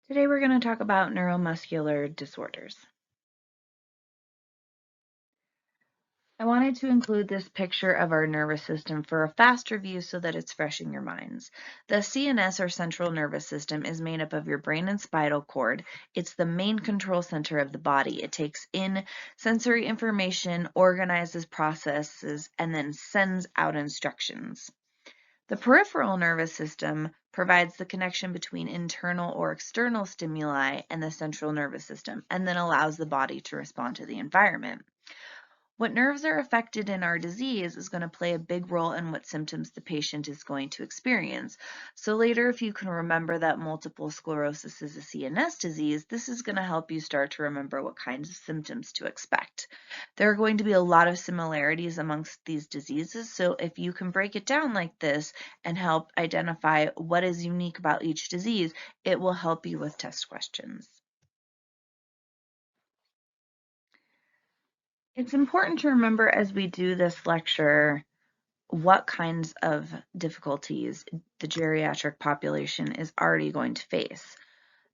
Today we're going to talk about neuromuscular disorders. I wanted to include this picture of our nervous system for a fast review so that it's fresh in your minds. The CNS, or central nervous system, is made up of your brain and spinal cord. It's the main control center of the body. It takes in sensory information, organizes processes, and then sends out instructions. The peripheral nervous system provides the connection between internal or external stimuli and the central nervous system, and then allows the body to respond to the environment. What nerves are affected in our disease is going to play a big role in what symptoms the patient is going to experience. So later, if you can remember that multiple sclerosis is a CNS disease, this is going to help you start to remember what kinds of symptoms to expect. There are going to be a lot of similarities amongst these diseases, so if you can break it down like this and help identify what is unique about each disease, it will help you with test questions. It's important to remember as we do this lecture what kinds of difficulties the geriatric population is already going to face.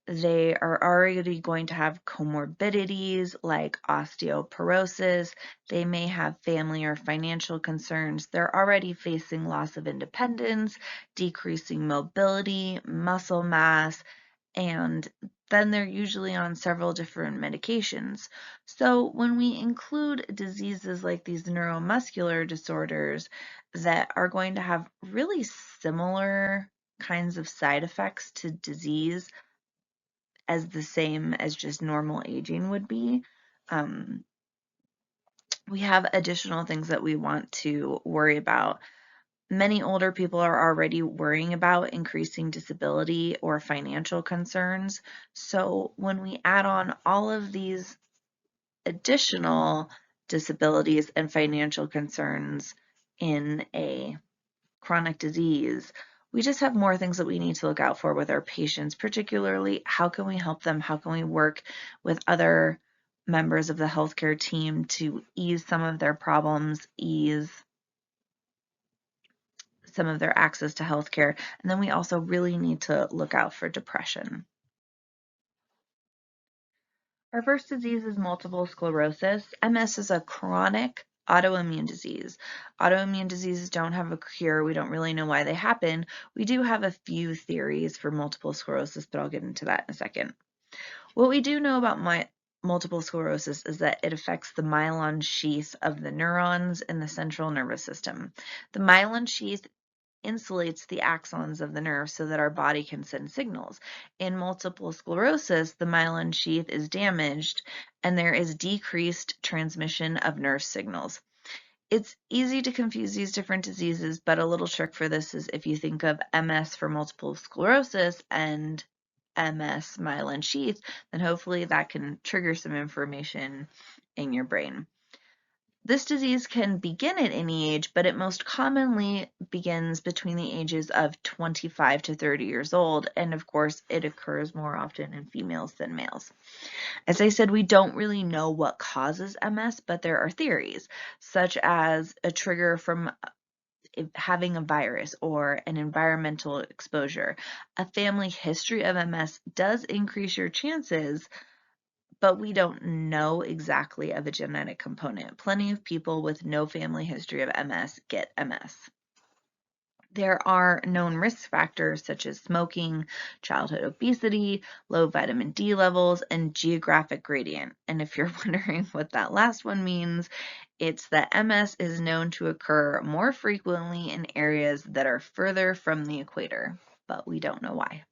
They are already going to have comorbidities like osteoporosis. They may have family or financial concerns. They're already facing loss of independence, decreasing mobility, muscle mass, and then they're usually on several different medications. So when we include diseases like these neuromuscular disorders that are going to have really similar kinds of side effects to disease as the same as just normal aging would be, um, we have additional things that we want to worry about. Many older people are already worrying about increasing disability or financial concerns. So when we add on all of these additional disabilities and financial concerns in a chronic disease, we just have more things that we need to look out for with our patients, particularly how can we help them? How can we work with other members of the healthcare team to ease some of their problems, ease some of their access to healthcare. And then we also really need to look out for depression. Our first disease is multiple sclerosis. MS is a chronic autoimmune disease. Autoimmune diseases don't have a cure. We don't really know why they happen. We do have a few theories for multiple sclerosis, but I'll get into that in a second. What we do know about multiple sclerosis is that it affects the myelin sheath of the neurons in the central nervous system. The myelin sheath insulates the axons of the nerve so that our body can send signals. In multiple sclerosis, the myelin sheath is damaged and there is decreased transmission of nerve signals. It's easy to confuse these different diseases, but a little trick for this is if you think of MS for multiple sclerosis and MS myelin sheath, then hopefully that can trigger some information in your brain. This disease can begin at any age, but it most commonly begins between the ages of 25 to 30 years old, and of course, it occurs more often in females than males. As I said, we don't really know what causes MS, but there are theories, such as a trigger from having a virus or an environmental exposure. A family history of MS does increase your chances, but we don't know exactly of a genetic component. Plenty of people with no family history of MS get MS. There are known risk factors such as smoking, childhood obesity, low vitamin D levels, and geographic gradient. And if you're wondering what that last one means, it's that MS is known to occur more frequently in areas that are further from the equator, but we don't know why.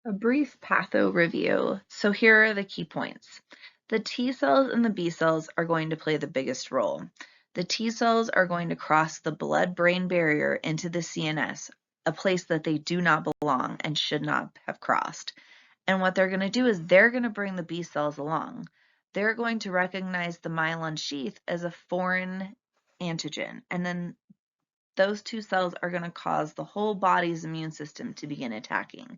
A brief patho review. So here are the key points. The T cells and the B cells are going to play the biggest role. The T cells are going to cross the blood-brain barrier into the CNS, a place that they do not belong and should not have crossed. And what they're going to do is they're going to bring the B cells along. They're going to recognize the myelin sheath as a foreign antigen, and then those two cells are going to cause the whole body's immune system to begin attacking.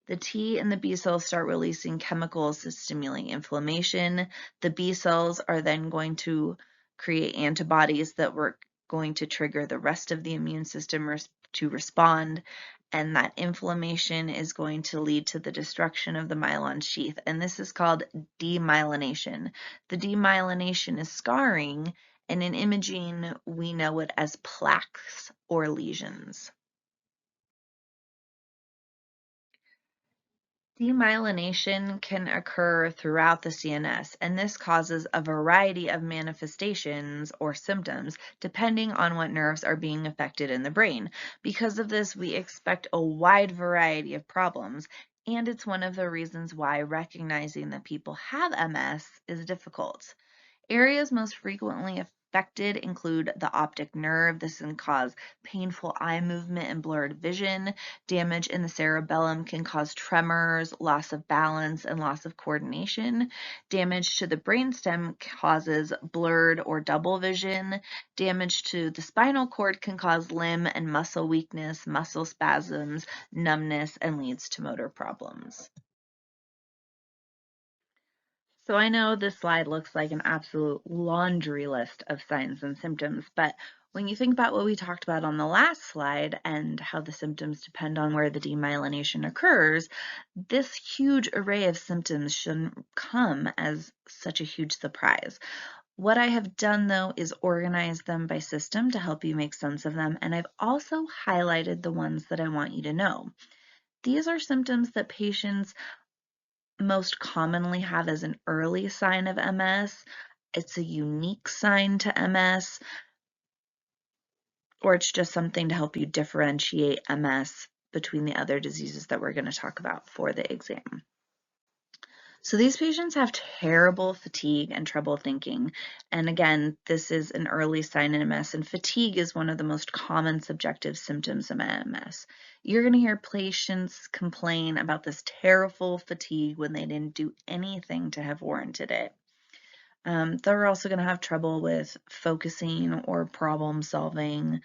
The T and the B cells start releasing chemicals to stimulate inflammation. The B cells are then going to create antibodies that were going to trigger the rest of the immune system to respond, and that inflammation is going to lead to the destruction of the myelin sheath, and this is called demyelination. The demyelination is scarring, and in imaging, we know it as plaques or lesions. Demyelination can occur throughout the CNS, and this causes a variety of manifestations or symptoms depending on what nerves are being affected in the brain. Because of this, we expect a wide variety of problems, and it's one of the reasons why recognizing that people have MS is difficult. Areas most frequently affected include the optic nerve. This can cause painful eye movement and blurred vision. Damage in the cerebellum can cause tremors, loss of balance, and loss of coordination. Damage to the brainstem causes blurred or double vision. Damage to the spinal cord can cause limb and muscle weakness, muscle spasms, numbness, and leads to motor problems. So I know this slide looks like an absolute laundry list of signs and symptoms, but when you think about what we talked about on the last slide and how the symptoms depend on where the demyelination occurs, this huge array of symptoms shouldn't come as such a huge surprise. What I have done though is organize them by system to help you make sense of them, and I've also highlighted the ones that I want you to know. These are symptoms that patients most commonly have as an early sign of MS. It's a unique sign to MS, or it's just something to help you differentiate MS between the other diseases that we're going to talk about for the exam. So these patients have terrible fatigue and trouble thinking. And again, this is an early sign in MS, and fatigue is one of the most common subjective symptoms of MS. You're going to hear patients complain about this terrible fatigue when they didn't do anything to have warranted it. They're also going to have trouble with focusing or problem solving.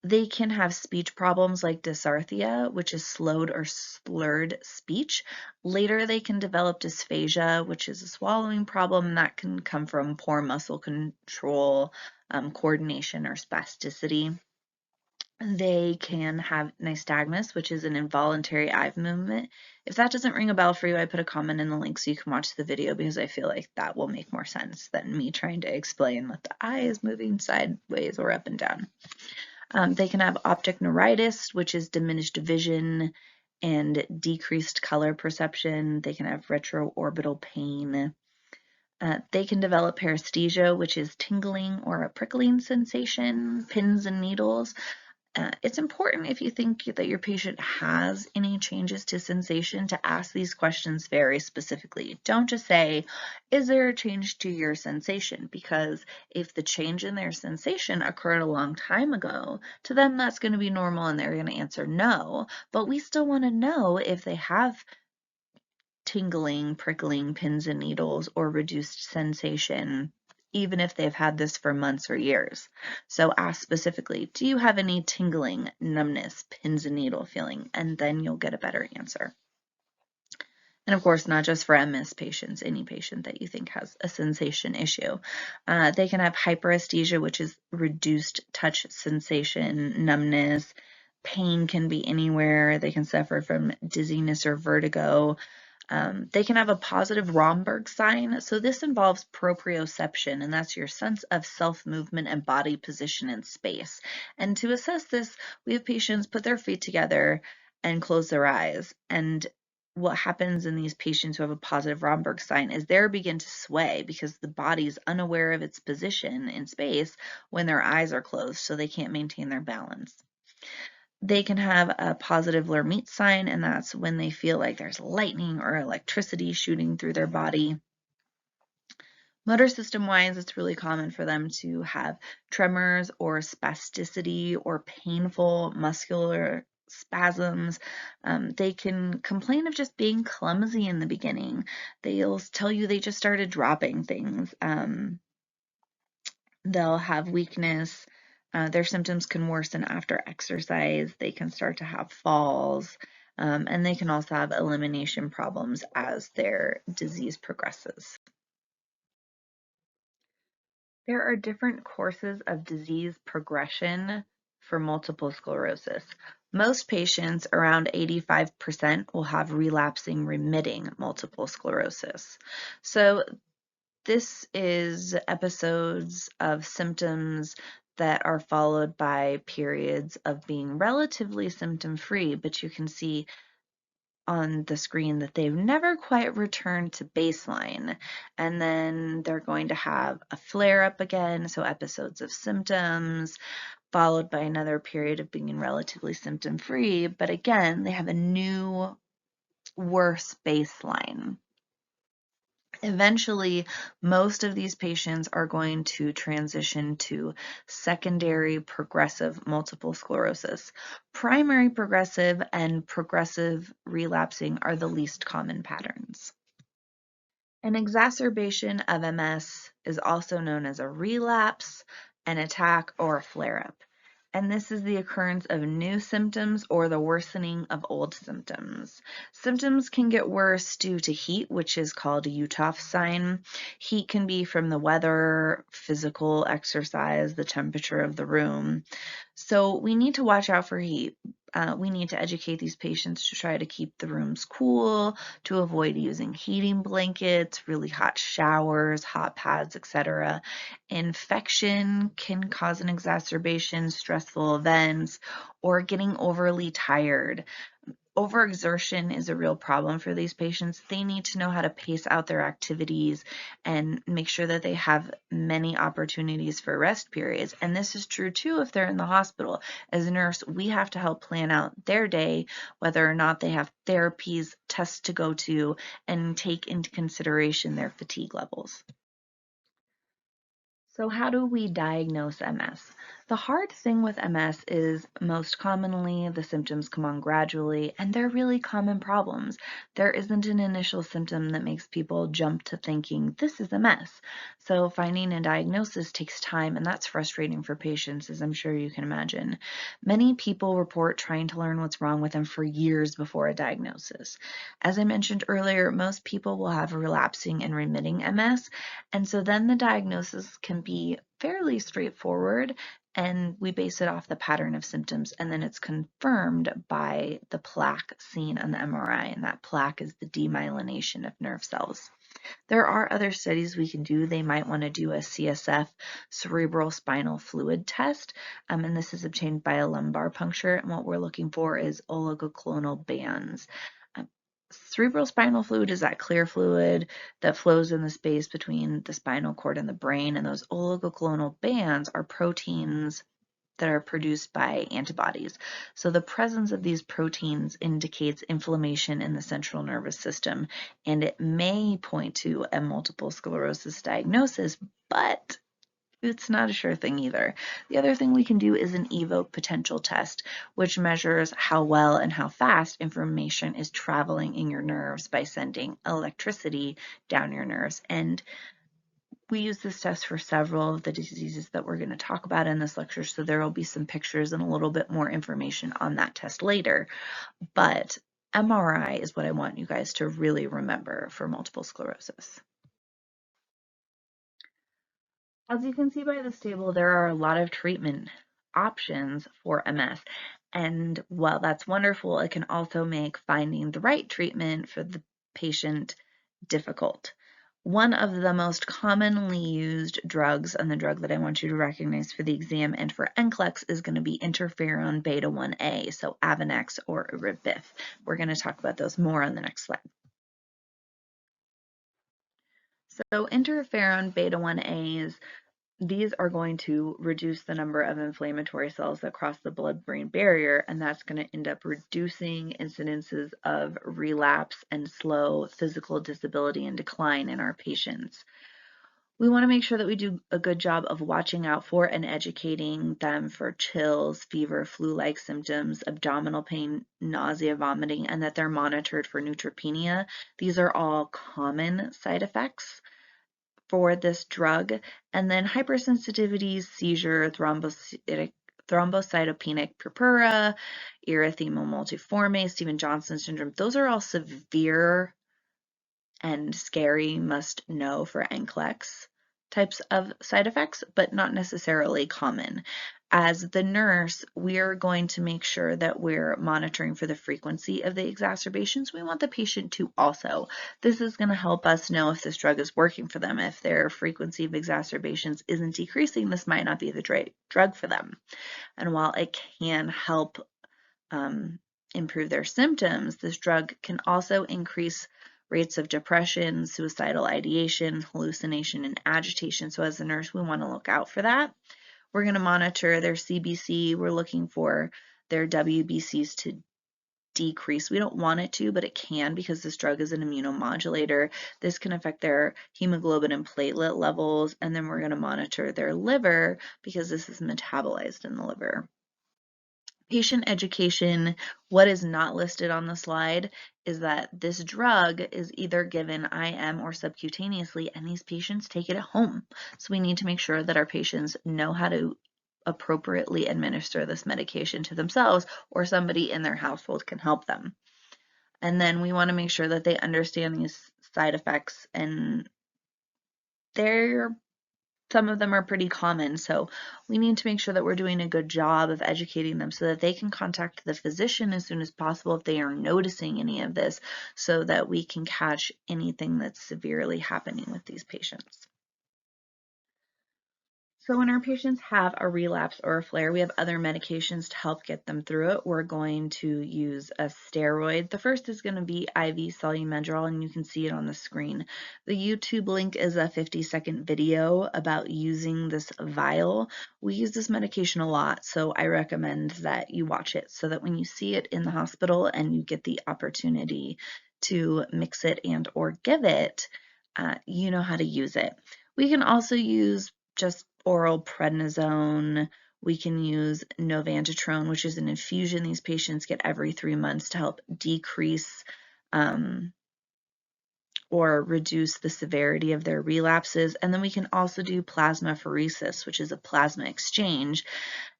They can have speech problems like dysarthria, which is slowed or slurred speech. Later, they can develop dysphagia, which is a swallowing problem that can come from poor muscle control, coordination, or spasticity. They can have nystagmus, which is an involuntary eye movement. If that doesn't ring a bell for you, I put a comment in the link so you can watch the video because I feel like that will make more sense than me trying to explain that the eye is moving sideways or up and down. They can have optic neuritis, which is diminished vision and decreased color perception. They can have retroorbital pain. They can develop paresthesia, which is tingling or a prickling sensation, pins and needles. It's important if you think that your patient has any changes to sensation to ask these questions very specifically. Don't just say, is there a change to your sensation? Because if the change in their sensation occurred a long time ago, to them that's going to be normal and they're going to answer no. But we still want to know if they have tingling, prickling, pins and needles, or reduced sensation, even if they've had this for months or years. So ask specifically, do you have any tingling, numbness, pins and needle feeling? And then you'll get a better answer. And of course, not just for MS patients, any patient that you think has a sensation issue. They can have hyperesthesia, which is reduced touch sensation, numbness. Pain can be anywhere. They can suffer from dizziness or vertigo. They can have a positive Romberg sign. So this involves proprioception, and that's your sense of self-movement and body position in space. And to assess this, we have patients put their feet together and close their eyes. And what happens in these patients who have a positive Romberg sign is they begin to sway because the body is unaware of its position in space when their eyes are closed, so they can't maintain their balance. They can have a positive Lermite sign, and that's when they feel like there's lightning or electricity shooting through their body. Motor system wise, it's really common for them to have tremors or spasticity or painful muscular spasms. They can complain of just being clumsy in the beginning. They'll tell you they just started dropping things. They'll have weakness. Their symptoms can worsen after exercise. They can start to have falls, and they can also have elimination problems as their disease progresses. There are different courses of disease progression for multiple sclerosis. Most patients, around 85%, will have relapsing remitting multiple sclerosis. So this is episodes of symptoms that are followed by periods of being relatively symptom-free, but you can see on the screen that they've never quite returned to baseline. And then they're going to have a flare up again, so episodes of symptoms, followed by another period of being relatively symptom free. But again, they have a new, worse baseline. Eventually, most of these patients are going to transition to secondary progressive multiple sclerosis. Primary progressive and progressive relapsing are the least common patterns. An exacerbation of MS is also known as a relapse, an attack, or a flare-up. And this is the occurrence of new symptoms or the worsening of old symptoms. Symptoms can get worse due to heat, which is called a Uthoff sign. Heat can be from the weather, physical exercise, the temperature of the room. So we need to watch out for heat. We need to educate these patients to try to keep the rooms cool, to avoid using heating blankets, really hot showers, hot pads, etc. Infection can cause an exacerbation, stressful events, or getting overly tired. Overexertion is a real problem for these patients. They need to know how to pace out their activities and make sure that they have many opportunities for rest periods. And this is true too if they're in the hospital. As a nurse, we have to help plan out their day, whether or not they have therapies, tests to go to, and take into consideration their fatigue levels. So how do we diagnose MS? The hard thing with MS is most commonly the symptoms come on gradually, and they're really common problems. There isn't an initial symptom that makes people jump to thinking, this is MS. So finding a diagnosis takes time, and that's frustrating for patients, as I'm sure you can imagine. Many people report trying to learn what's wrong with them for years before a diagnosis. As I mentioned earlier, most people will have relapsing and remitting MS, and so then the diagnosis can be fairly straightforward, and we base it off the pattern of symptoms, and then it's confirmed by the plaque seen on the MRI, and that plaque is the demyelination of nerve cells. There are other studies we can do. They might want to do a CSF, cerebral spinal fluid test, and this is obtained by a lumbar puncture, and what we're looking for is oligoclonal bands. Cerebral spinal fluid is that clear fluid that flows in the space between the spinal cord and the brain, and those oligoclonal bands are proteins that are produced by antibodies. So the presence of these proteins indicates inflammation in the central nervous system, and it may point to a multiple sclerosis diagnosis, but it's not a sure thing either. The other thing we can do is an evoke potential test, which measures how well and how fast information is traveling in your nerves by sending electricity down your nerves. And we use this test for several of the diseases that we're going to talk about in this lecture, so there will be some pictures and a little bit more information on that test later. But MRI is what I want you guys to really remember for multiple sclerosis. As you can see by this table, there are a lot of treatment options for MS. And while that's wonderful, it can also make finding the right treatment for the patient difficult. One of the most commonly used drugs, and the drug that I want you to recognize for the exam and for NCLEX, is going to be interferon beta 1A, so Avonex or Ribif. We're going to talk about those more on the next slide. So interferon beta 1As, these are going to reduce the number of inflammatory cells that cross the blood-brain barrier, and that's going to end up reducing incidences of relapse and slow physical disability and decline in our patients. We want to make sure that we do a good job of watching out for and educating them for chills, fever, flu-like symptoms, abdominal pain, nausea, vomiting, and that they're monitored for neutropenia. These are all common side effects for this drug. And then hypersensitivity, seizure, thrombocytopenic purpura, erythema multiforme, Stevens-Johnson syndrome, those are all severe and scary must know for NCLEX. types of side effects, but not necessarily common. As the nurse, we're going to make sure that we're monitoring for the frequency of the exacerbations. We want the patient to also. This is going to help us know if this drug is working for them. If their frequency of exacerbations isn't decreasing, this might not be the drug for them. And while it can help improve their symptoms, this drug can also increase rates of depression, suicidal ideation, hallucination, and agitation. So as a nurse, we want to look out for that. We're going to monitor their CBC. We're looking for their WBCs to decrease. We don't want it to, but it can because this drug is an immunomodulator. This can affect their hemoglobin and platelet levels. And then we're going to monitor their liver because this is metabolized in the liver. Patient education, what is not listed on the slide is that this drug is either given IM or subcutaneously, and these patients take it at home. So we need to make sure that our patients know how to appropriately administer this medication to themselves, or somebody in their household can help them. And then we want to make sure that they understand these side effects, and some of them are pretty common, so we need to make sure that we're doing a good job of educating them so that they can contact the physician as soon as possible if they are noticing any of this, so that we can catch anything that's severely happening with these patients. So when our patients have a relapse or a flare, we have other medications to help get them through it. We're going to use a steroid. The first is going to be IV Solu-Medrol, and you can see it on the screen. The YouTube link is a 50-second video about using this vial. We use this medication a lot, so I recommend that you watch it so that when you see it in the hospital and you get the opportunity to mix it and or give it, you know how to use it. We can also use just oral prednisone. We can use novantatrone, which is an infusion these patients get every 3 months to help decrease or reduce the severity of their relapses. And then we can also do plasmapheresis, which is a plasma exchange.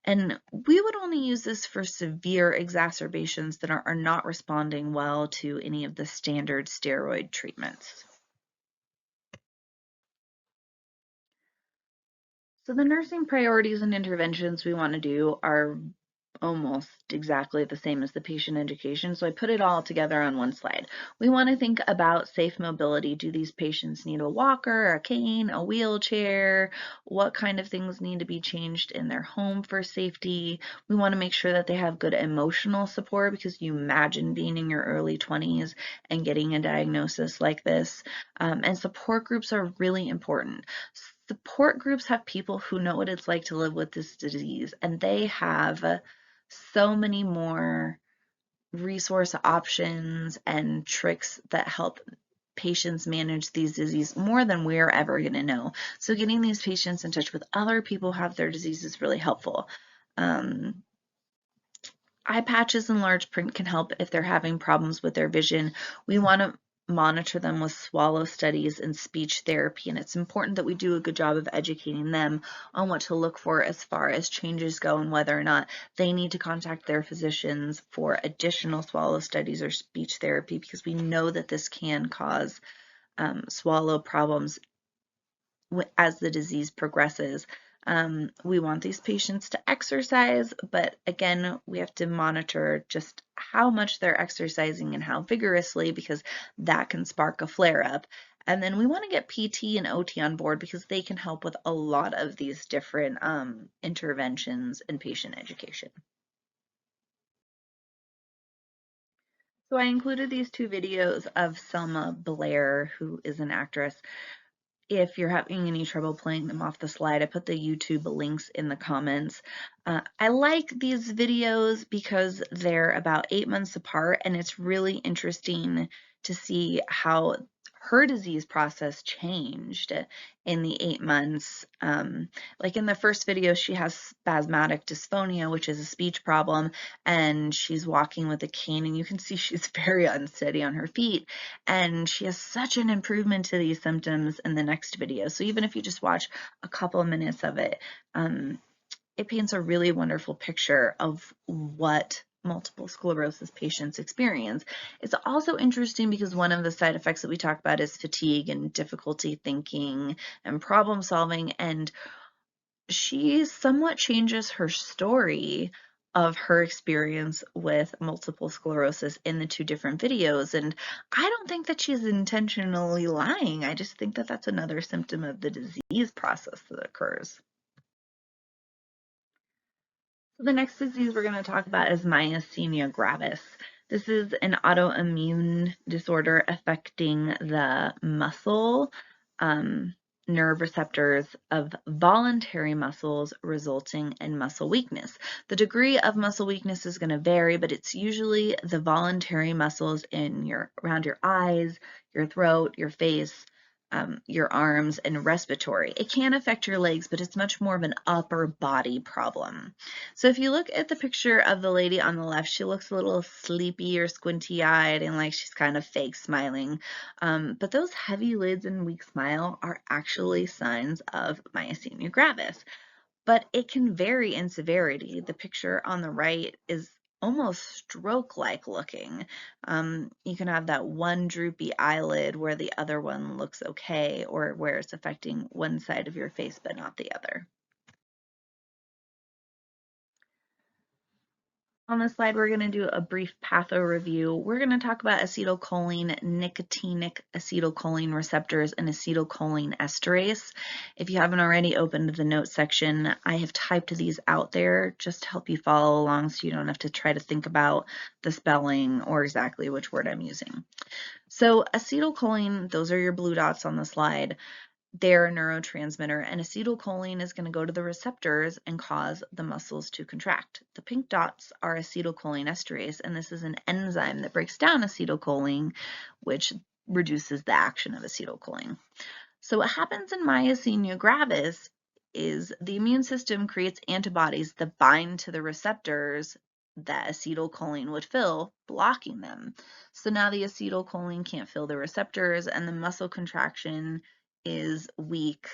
And we would only use this for severe exacerbations that are not responding well to any of the standard steroid treatments. So the nursing priorities and interventions we want to do are almost exactly the same as the patient education, so I put it all together on one slide. We want to think about safe mobility. Do these patients need a walker, a cane, a wheelchair? What kind of things need to be changed in their home for safety? We want to make sure that they have good emotional support, because you imagine being in your early 20s and getting a diagnosis like this. And support groups are really important. Support groups have people who know what it's like to live with this disease, and they have so many more resource options and tricks that help patients manage these diseases more than we're ever going to know. So getting these patients in touch with other people who have their disease is really helpful. Eye patches and large print can help if they're having problems with their vision. We want to monitor them with swallow studies and speech therapy, and it's important that we do a good job of educating them on what to look for as far as changes go and whether or not they need to contact their physicians for additional swallow studies or speech therapy, because we know that this can cause swallow problems as the disease progresses. We want these patients to exercise, but again, we have to monitor just how much they're exercising and how vigorously, because that can spark a flare-up. And then we want to get PT and OT on board because they can help with a lot of these different interventions in patient education. So I included these two videos of Selma Blair, who is an actress. If you're having any trouble playing them off the slide, I put the YouTube links in the comments. I like these videos because they're about 8 months apart, and it's really interesting to see how her disease process changed in the 8 months. Like in the first video, she has spasmodic dysphonia, which is a speech problem, and she's walking with a cane, and you can see she's very unsteady on her feet, and she has such an improvement to these symptoms in the next video. So even if you just watch a couple of minutes of it, it paints a really wonderful picture of what multiple sclerosis patients experience. It's also interesting because one of the side effects that we talk about is fatigue and difficulty thinking and problem solving, and she somewhat changes her story of her experience with multiple sclerosis in the two different videos. And I don't think that she's intentionally lying. I just think that that's another symptom of the disease process that occurs. So the next disease we're going to talk about is myasthenia gravis. This is an autoimmune disorder affecting the muscle nerve receptors of voluntary muscles, resulting in muscle weakness. The degree of muscle weakness is going to vary, but it's usually the voluntary muscles around your eyes, your throat, your face, your arms, and respiratory. It can affect your legs, but it's much more of an upper body problem. So if you look at the picture of the lady on the left, she looks a little sleepy or squinty-eyed and like she's kind of fake smiling. But those heavy lids and weak smile are actually signs of myasthenia gravis. But it can vary in severity. The picture on the right is almost stroke-like looking. You can have that one droopy eyelid where the other one looks okay, or where it's affecting one side of your face but not the other. On this slide, we're going to do a brief patho review. We're going to talk about acetylcholine, nicotinic acetylcholine receptors, and acetylcholine esterase. If you haven't already opened the notes section, I have typed these out there just to help you follow along so you don't have to try to think about the spelling or exactly which word I'm using. So acetylcholine, those are your blue dots on the slide. They're a neurotransmitter, and acetylcholine is going to go to the receptors and cause the muscles to contract. The pink dots are acetylcholine esterase, and this is an enzyme that breaks down acetylcholine, which reduces the action of acetylcholine. So what happens in myasthenia gravis is the immune system creates antibodies that bind to the receptors that acetylcholine would fill, blocking them. So now the acetylcholine can't fill the receptors, and the muscle contraction is weak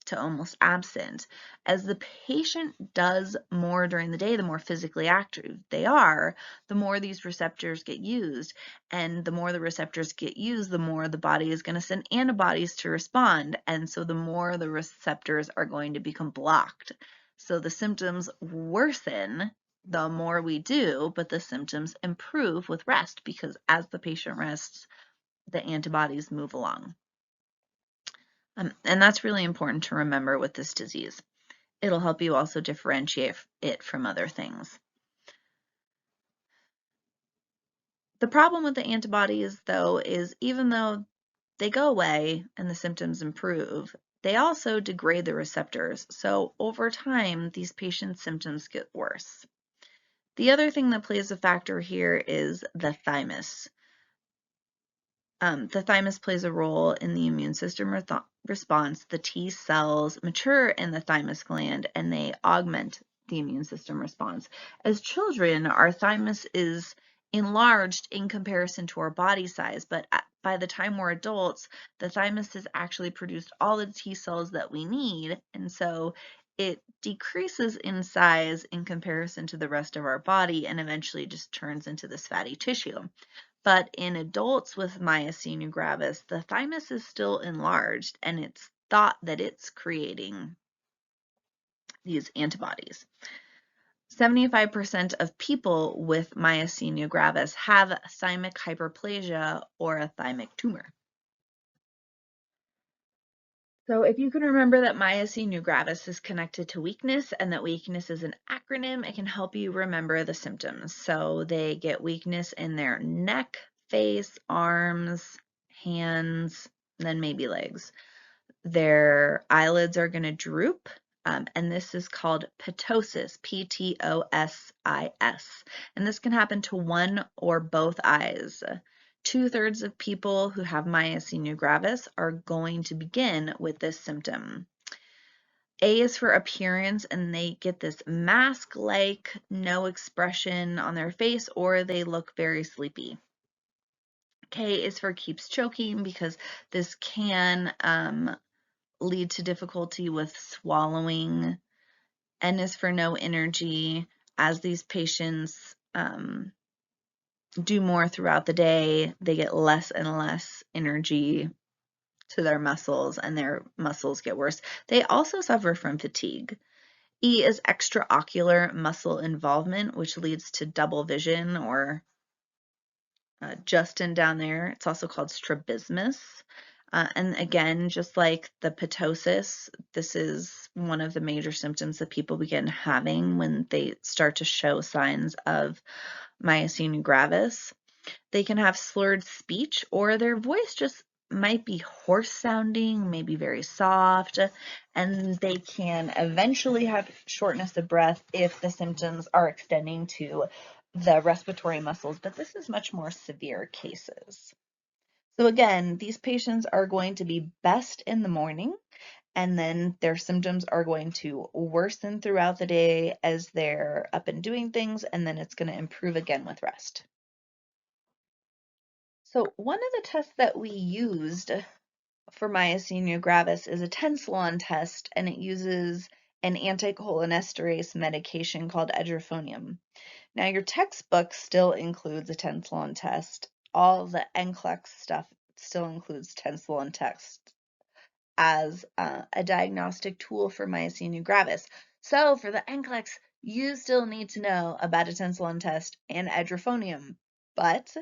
to almost absent. As the patient does more during the day, the more physically active they are, the more these receptors get used. And the more the receptors get used, the more the body is going to send antibodies to respond. And so the more the receptors are going to become blocked. So the symptoms worsen the more we do, but the symptoms improve with rest because as the patient rests, the antibodies move along. And that's really important to remember with this disease. It'll help you also differentiate it from other things. The problem with the antibodies, though, is even though they go away and the symptoms improve, they also degrade the receptors. So over time, these patients' symptoms get worse. The other thing that plays a factor here is the thymus. The thymus plays a role in the immune system response. The T cells mature in the thymus gland and they augment the immune system response. As children, our thymus is enlarged in comparison to our body size, but by the time we're adults, the thymus has actually produced all the T cells that we need, and so it decreases in size in comparison to the rest of our body and eventually just turns into this fatty tissue. But in adults with myasthenia gravis, the thymus is still enlarged and it's thought that it's creating these antibodies. 75% of people with myasthenia gravis have thymic hyperplasia or a thymic tumor. So if you can remember that myasthenia gravis is connected to weakness and that weakness is an acronym, it can help you remember the symptoms. So they get weakness in their neck, face, arms, hands, then maybe legs. Their eyelids are going to droop, and this is called ptosis, P-T-O-S-I-S. And this can happen to one or both eyes. 2/3 of people who have myasthenia gravis are going to begin with this symptom. A is for appearance, and they get this mask-like, no expression on their face, or they look very sleepy. K is for keeps choking because this can lead to difficulty with swallowing. N is for no energy. As these patients do more throughout the day. They get less and less energy to their muscles, and their muscles get worse. They also suffer from fatigue. E is extraocular muscle involvement, which leads to double vision, or Justin down there. It's also called strabismus. And again, just like the ptosis, this is one of the major symptoms that people begin having when they start to show signs of myasthenia gravis. They can have slurred speech, or their voice just might be hoarse sounding, maybe very soft, and they can eventually have shortness of breath if the symptoms are extending to the respiratory muscles, but this is much more severe cases. So again, these patients are going to be best in the morning, and then their symptoms are going to worsen throughout the day as they're up and doing things, and then it's going to improve again with rest. So one of the tests that we used for myasthenia gravis is a tensilon test, and it uses an anticholinesterase medication called edrophonium. Now, your textbook still includes a tensilon test. All the NCLEX stuff still includes tensilon test as a diagnostic tool for myasthenia gravis. So for the NCLEX, you still need to know about a tensilon test and edrophonium, but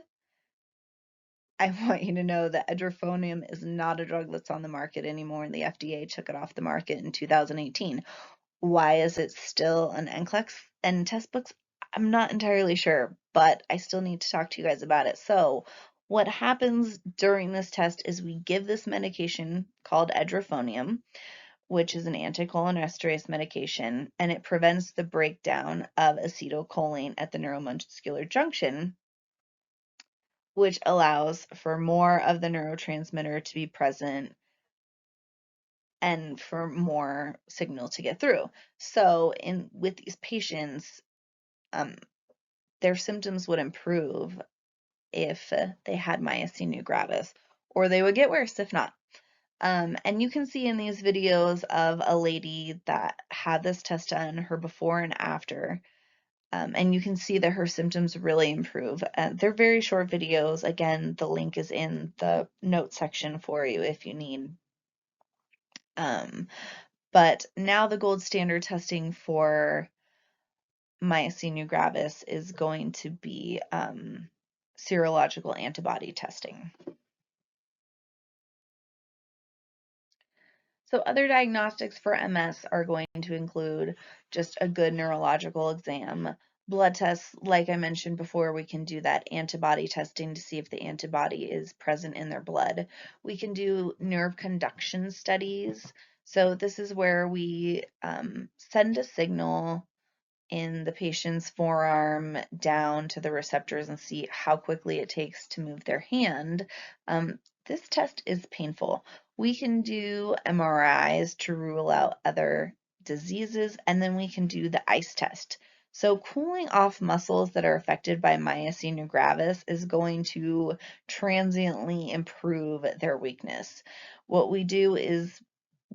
I want you to know that edrophonium is not a drug that's on the market anymore, and the FDA took it off the market in 2018. Why is it still an NCLEX and test books? I'm not entirely sure, but I still need to talk to you guys about it. So what happens during this test is we give this medication called edrophonium, which is an anticholinesterase medication, and it prevents the breakdown of acetylcholine at the neuromuscular junction, which allows for more of the neurotransmitter to be present and for more signal to get through. So with these patients, their symptoms would improve if they had myasthenia gravis, or they would get worse if not. And you can see in these videos of a lady that had this test done, her before and after. And you can see that her symptoms really improve. They're very short videos. Again, the link is in the notes section for you if you need. But now the gold standard testing for myasthenia gravis is going to be serological antibody testing. So other diagnostics for MS are going to include just a good neurological exam. Blood tests, like I mentioned before, we can do that antibody testing to see if the antibody is present in their blood. We can do nerve conduction studies. So this is where we send a signal in the patient's forearm down to the receptors and see how quickly it takes to move their hand. This test is painful. We can do MRIs to rule out other diseases, and then we can do the ICE test. So cooling off muscles that are affected by myasthenia gravis is going to transiently improve their weakness. What we do is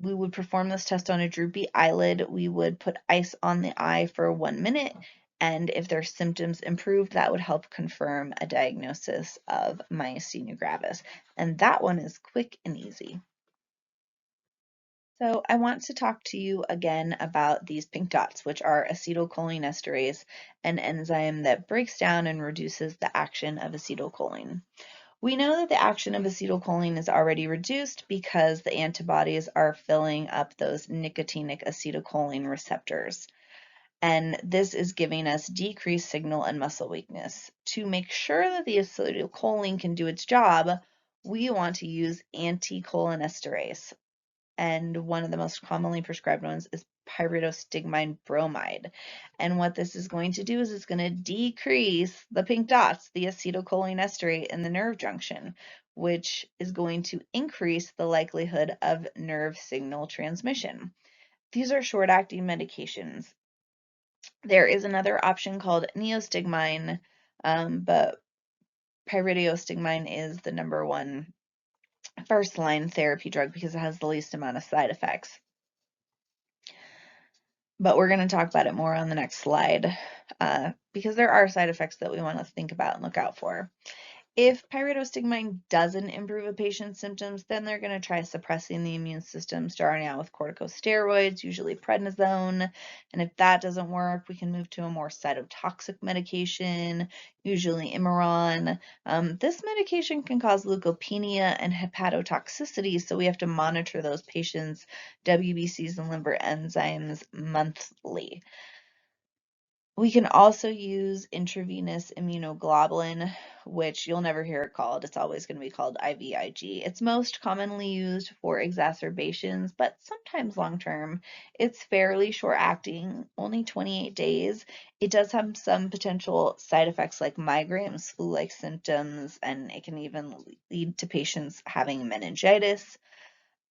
we would perform this test on a droopy eyelid. We would put ice on the eye for 1 minute, and if their symptoms improved, that would help confirm a diagnosis of myasthenia gravis. And that one is quick and easy. So I want to talk to you again about these pink dots, which are acetylcholinesterase, an enzyme that breaks down and reduces the action of acetylcholine. We know that the action of acetylcholine is already reduced because the antibodies are filling up those nicotinic acetylcholine receptors. And this is giving us decreased signal and muscle weakness. To make sure that the acetylcholine can do its job, we want to use anticholinesterase. And one of the most commonly prescribed ones is pyridostigmine bromide. And what this is going to do is it's going to decrease the pink dots, the acetylcholinesterase in the nerve junction, which is going to increase the likelihood of nerve signal transmission. These are short-acting medications. There is another option called neostigmine, but pyridostigmine is the number one first-line therapy drug because it has the least amount of side effects. but we're going to talk about it more on the next slide because there are side effects that we want to think about and look out for. If pyridostigmine doesn't improve a patient's symptoms, then they're going to try suppressing the immune system, starting out with corticosteroids, usually prednisone. And if that doesn't work, we can move to a more cytotoxic medication, usually Imuron. This medication can cause leukopenia and hepatotoxicity, so we have to monitor those patients' WBCs and liver enzymes monthly. We can also use intravenous immunoglobulin, which you'll never hear it called. It's always going to be called IVIG. It's most commonly used for exacerbations, but sometimes long term. It's fairly short acting, only 28 days. It does have some potential side effects like migraines, flu-like symptoms, and it can even lead to patients having meningitis.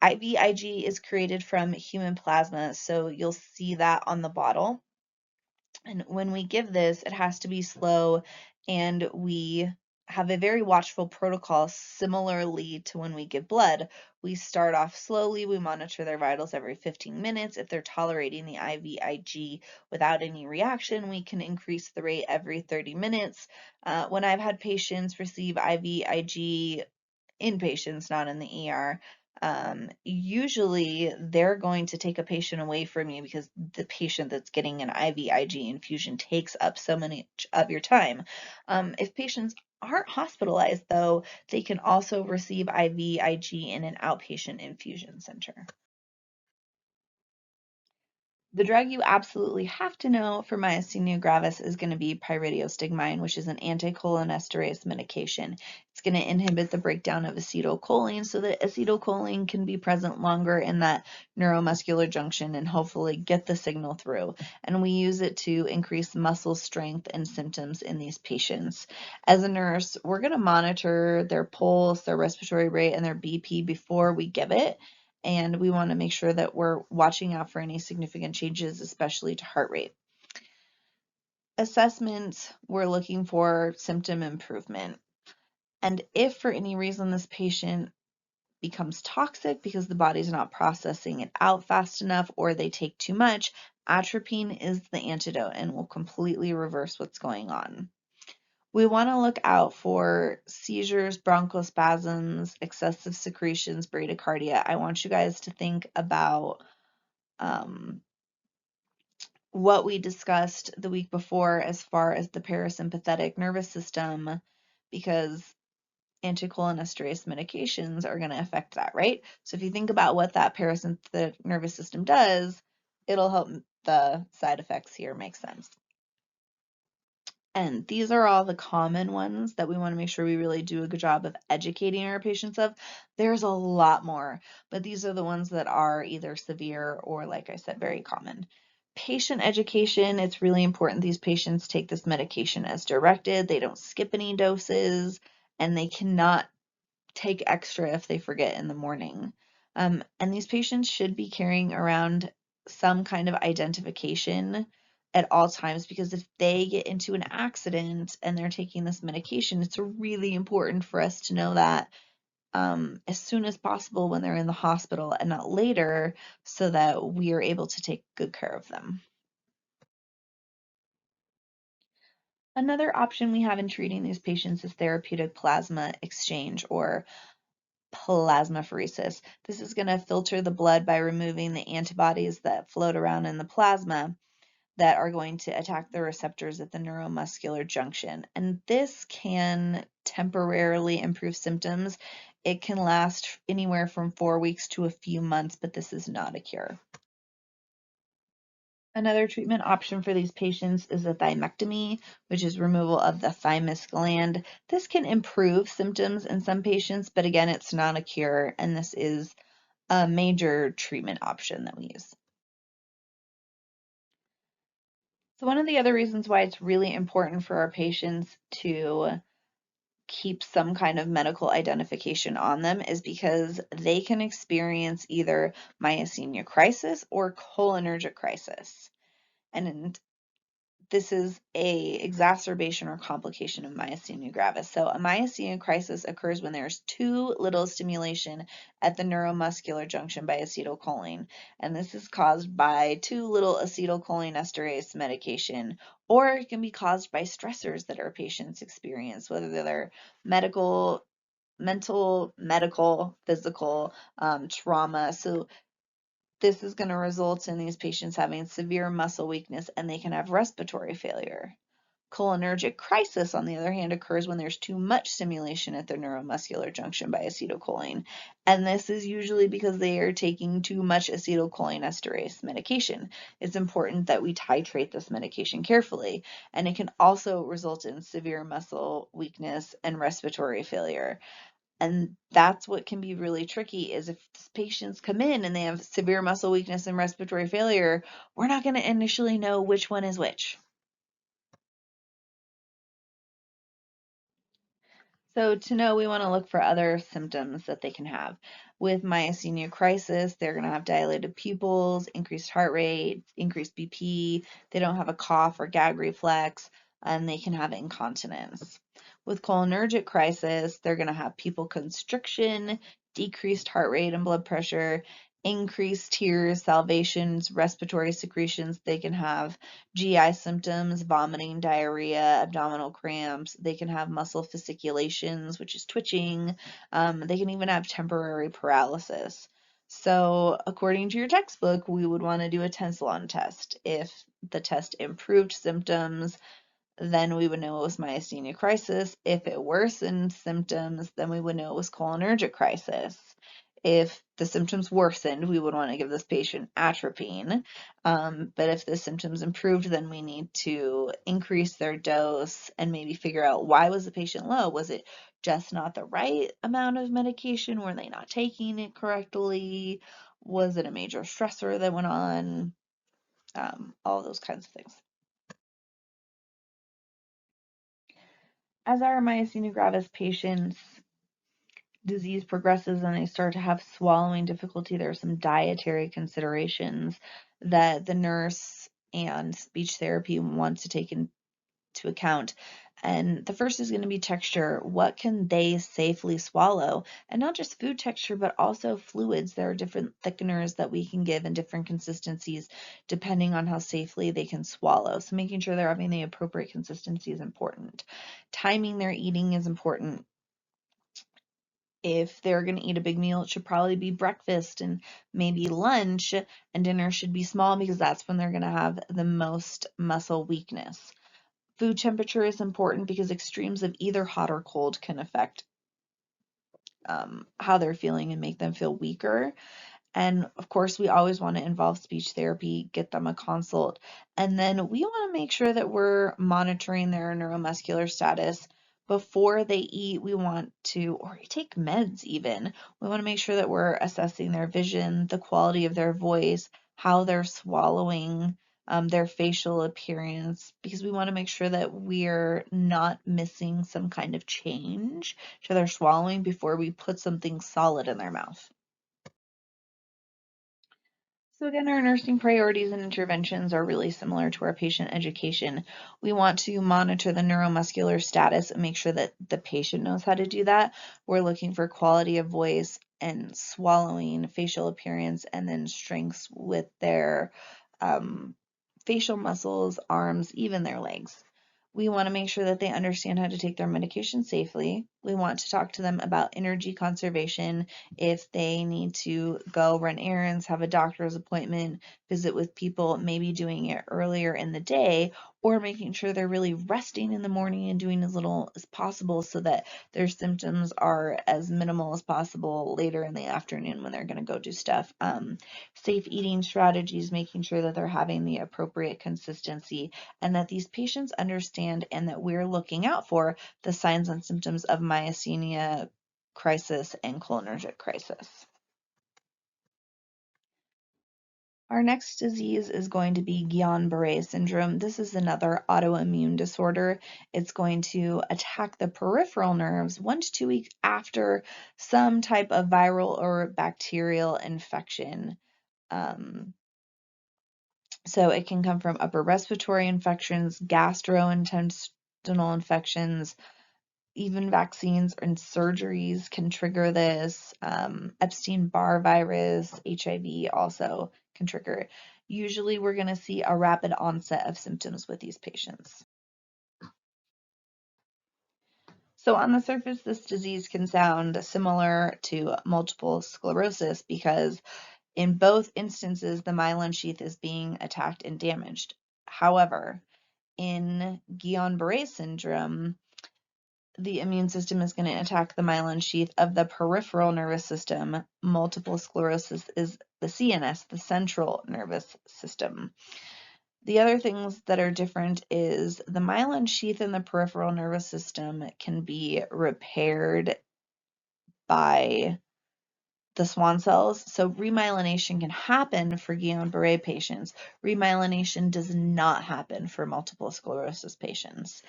IVIG is created from human plasma, so you'll see that on the bottle. And when we give this, it has to be slow, and we have a very watchful protocol similarly to when we give blood. We start off slowly, we monitor their vitals every 15 minutes. If they're tolerating the IVIG without any reaction, we can increase the rate every 30 minutes. When I've had patients receive IVIG inpatients, not in the ER, usually they're going to take a patient away from you because the patient that's getting an IVIG infusion takes up so much of your time. If patients aren't hospitalized, though, they can also receive IVIG in an outpatient infusion center. The drug you absolutely have to know for myasthenia gravis is going to be pyridostigmine, which is an anticholinesterase medication. It's going to inhibit the breakdown of acetylcholine so that acetylcholine can be present longer in that neuromuscular junction and hopefully get the signal through. And we use it to increase muscle strength and symptoms in these patients. As a nurse, we're going to monitor their pulse, their respiratory rate, and their BP before we give it. And we want to make sure that we're watching out for any significant changes, especially to heart rate. Assessments, we're looking for symptom improvement. And if for any reason this patient becomes toxic because the body's not processing it out fast enough or they take too much, atropine is the antidote and will completely reverse what's going on. We want to look out for seizures, bronchospasms, excessive secretions, bradycardia. I want you guys to think about what we discussed the week before as far as the parasympathetic nervous system, because anticholinesterase medications are going to affect that, right? So if you think about what that parasympathetic nervous system does, it'll help the side effects here make sense. And these are all the common ones that we want to make sure we really do a good job of educating our patients of. There's a lot more, but these are the ones that are either severe or, like I said, very common. Patient education, it's really important these patients take this medication as directed. They don't skip any doses, and they cannot take extra if they forget in the morning. And these patients should be carrying around some kind of identification at all times, because if they get into an accident and they're taking this medication, it's really important for us to know that as soon as possible when they're in the hospital and not later, so that we are able to take good care of them. Another option we have in treating these patients is therapeutic plasma exchange, or plasmapheresis. This is going to filter the blood by removing the antibodies that float around in the plasma that are going to attack the receptors at the neuromuscular junction. And this can temporarily improve symptoms. It can last anywhere from 4 weeks to a few months, but this is not a cure. Another treatment option for these patients is a thymectomy, which is removal of the thymus gland. This can improve symptoms in some patients, but again, it's not a cure, and this is a major treatment option that we use. So one of the other reasons why it's really important for our patients to keep some kind of medical identification on them is because they can experience either myasthenia crisis or cholinergic crisis. And this is a exacerbation or complication of myasthenia gravis. So a myasthenia crisis occurs when there's too little stimulation at the neuromuscular junction by acetylcholine, and this is caused by too little acetylcholinesterase medication, or it can be caused by stressors that our patients experience, whether they're medical, mental, medical, physical, trauma. So this is going to result in these patients having severe muscle weakness and they can have respiratory failure. Cholinergic crisis, on the other hand, occurs when there's too much stimulation at the neuromuscular junction by acetylcholine. And this is usually because they are taking too much acetylcholinesterase medication. It's important that we titrate this medication carefully. And it can also result in severe muscle weakness and respiratory failure. And that's what can be really tricky is if patients come in and they have severe muscle weakness and respiratory failure, we're not going to initially know which one is which. So to know, we want to look for other symptoms that they can have. With myasthenia crisis, they're going to have dilated pupils, increased heart rate, increased BP. They don't have a cough or gag reflex, and they can have incontinence. With cholinergic crisis, they're going to have pupil constriction, decreased heart rate and blood pressure, increased tears, salivations, respiratory secretions. They can have GI symptoms, vomiting, diarrhea, abdominal cramps. They can have muscle fasciculations, which is twitching. They can even have temporary paralysis. So, according to your textbook, we would want to do a tensilon test. If the test improved symptoms, then we would know it was myasthenia crisis. If it worsened symptoms, then we would know it was cholinergic crisis. If the symptoms worsened, we would want to give this patient atropine. But if the symptoms improved, then we need to increase their dose and maybe figure out why was the patient low? Was it just not the right amount of medication? Were they not taking it correctly? Was it a major stressor that went on? All those kinds of things. As our myasthenia gravis patients disease progresses and they start to have swallowing difficulty, there are some dietary considerations that the nurse and speech therapy wants to take into account. And the first is going to be texture. What can they safely swallow? And not just food texture, but also fluids. There are different thickeners that we can give in different consistencies depending on how safely they can swallow. So making sure they're having the appropriate consistency is important. Timing their eating is important. If they're going to eat a big meal, it should probably be breakfast and maybe lunch, and dinner should be small because that's when they're going to have the most muscle weakness. Food temperature is important because extremes of either hot or cold can affect how they're feeling and make them feel weaker. And of course, we always want to involve speech therapy, get them a consult. And then we want to make sure that we're monitoring their neuromuscular status before they eat. We want to, or take meds even. We want to make sure that we're assessing their vision, the quality of their voice, how they're swallowing, their facial appearance, because we want to make sure that we're not missing some kind of change to their swallowing before we put something solid in their mouth. So again, our nursing priorities and interventions are really similar to our patient education. We want to monitor the neuromuscular status and make sure that the patient knows how to do that. We're looking for quality of voice and swallowing, facial appearance, and then strengths with their facial muscles, arms, even their legs. We want to make sure that they understand how to take their medication safely. We want to talk to them about energy conservation if they need to go run errands, have a doctor's appointment, visit with people, maybe doing it earlier in the day, or making sure they're really resting in the morning and doing as little as possible so that their symptoms are as minimal as possible later in the afternoon when they're going to go do stuff. Safe eating strategies, making sure that they're having the appropriate consistency and that these patients understand and that we're looking out for the signs and symptoms of myasthenia crisis and cholinergic crisis. Our next disease is going to be Guillain-Barré syndrome. This is another autoimmune disorder. It's going to attack the peripheral nerves 1 to 2 weeks after some type of viral or bacterial infection. So it can come from upper respiratory infections, gastrointestinal infections, even vaccines and surgeries can trigger this. Epstein-Barr virus, HIV also can trigger it. Usually we're going to see a rapid onset of symptoms with these patients. So on the surface, this disease can sound similar to multiple sclerosis because in both instances, the myelin sheath is being attacked and damaged. However, in Guillain-Barré syndrome, the immune system is going to attack the myelin sheath of the peripheral nervous system. Multiple sclerosis is the CNS, the central nervous system. The other things that are different is the myelin sheath in the peripheral nervous system can be repaired by the Schwann cells. So remyelination can happen for Guillain-Barré patients. Remyelination does not happen for multiple sclerosis patients.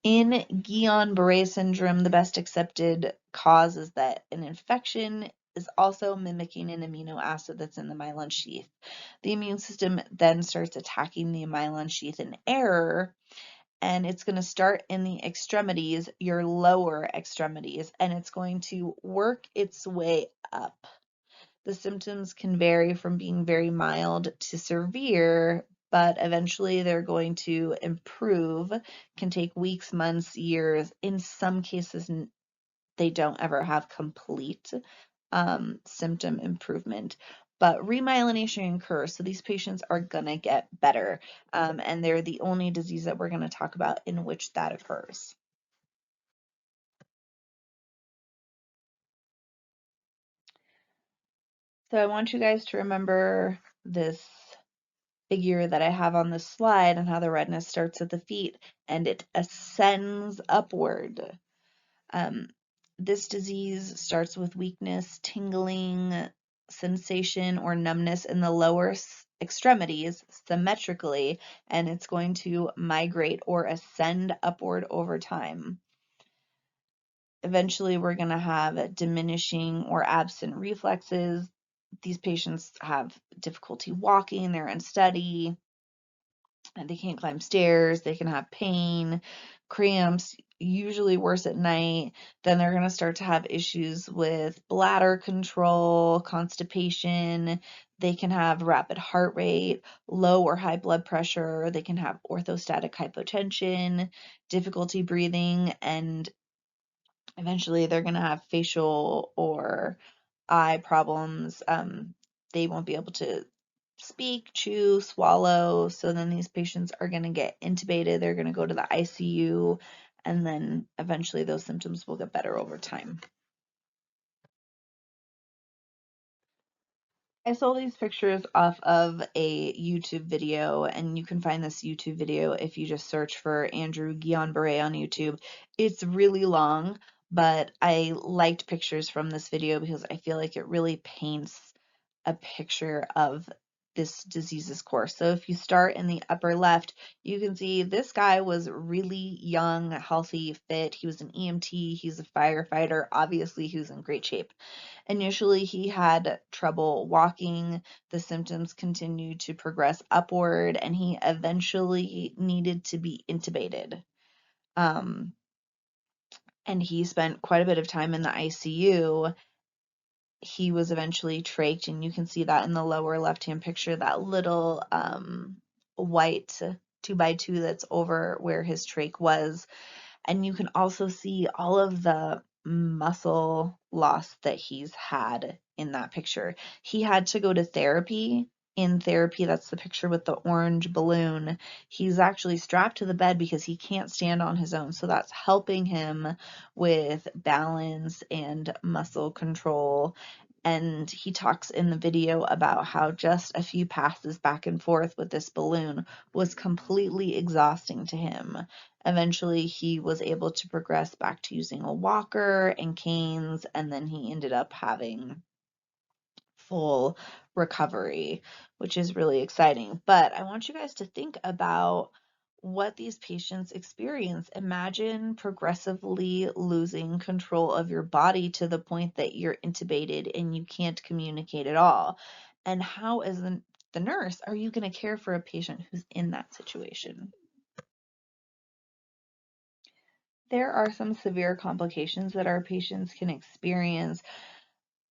In Guillain-Barré syndrome, the best accepted cause is that an infection is also mimicking an amino acid that's in the myelin sheath. The immune system then starts attacking the myelin sheath in error, and it's going to start in the extremities, your lower extremities, and it's going to work its way up. The symptoms can vary from being very mild to severe, but eventually they're going to improve, can take weeks, months, years. In some cases, they don't ever have complete symptom improvement. But remyelination occurs, so these patients are going to get better, and they're the only disease that we're going to talk about in which that occurs. So I want you guys to remember this figure that I have on this slide and how the redness starts at the feet and it ascends upward. This disease starts with weakness, tingling, sensation, or numbness in the lower extremities symmetrically, and it's going to migrate or ascend upward over time. Eventually, we're going to have diminishing or absent reflexes. These patients have difficulty walking, they're unsteady, they can't climb stairs, they can have pain, cramps, usually worse at night. Then they're going to start to have issues with bladder control, constipation. They can have rapid heart rate, low or high blood pressure. They can have orthostatic hypotension, difficulty breathing, and eventually they're going to have facial or eye problems. They won't be able to speak, chew, swallow. So then these patients are going to get intubated. They're going to go to the ICU, and then eventually those symptoms will get better over time. I saw these pictures off of a YouTube video, and you can find this YouTube video if you just search for Andrew Guillain-Barré on YouTube. It's really long, but I liked pictures from this video because I feel like it really paints a picture of this disease's course. So if you start in the upper left, you can see this guy was really young, healthy, fit. He was an EMT, he's a firefighter. Obviously, he was in great shape. Initially, he had trouble walking. The symptoms continued to progress upward, and he eventually needed to be intubated. And he spent quite a bit of time in the ICU. He was eventually trached, and you can see that in the lower left-hand picture, that little white 2x2 that's over where his trach was. And you can also see all of the muscle loss that he's had in that picture. He had to go to therapy. In therapy, that's the picture with the orange balloon. He's actually strapped to the bed because he can't stand on his own. So that's helping him with balance and muscle control. And he talks in the video about how just a few passes back and forth with this balloon was completely exhausting to him. Eventually, he was able to progress back to using a walker and canes, and then he ended up having full recovery, which is really exciting. But I want you guys to think about what these patients experience. Imagine progressively losing control of your body to the point that you're intubated and you can't communicate at all. And how, as a the nurse, are you going to care for a patient who's in that situation? There are some severe complications that our patients can experience.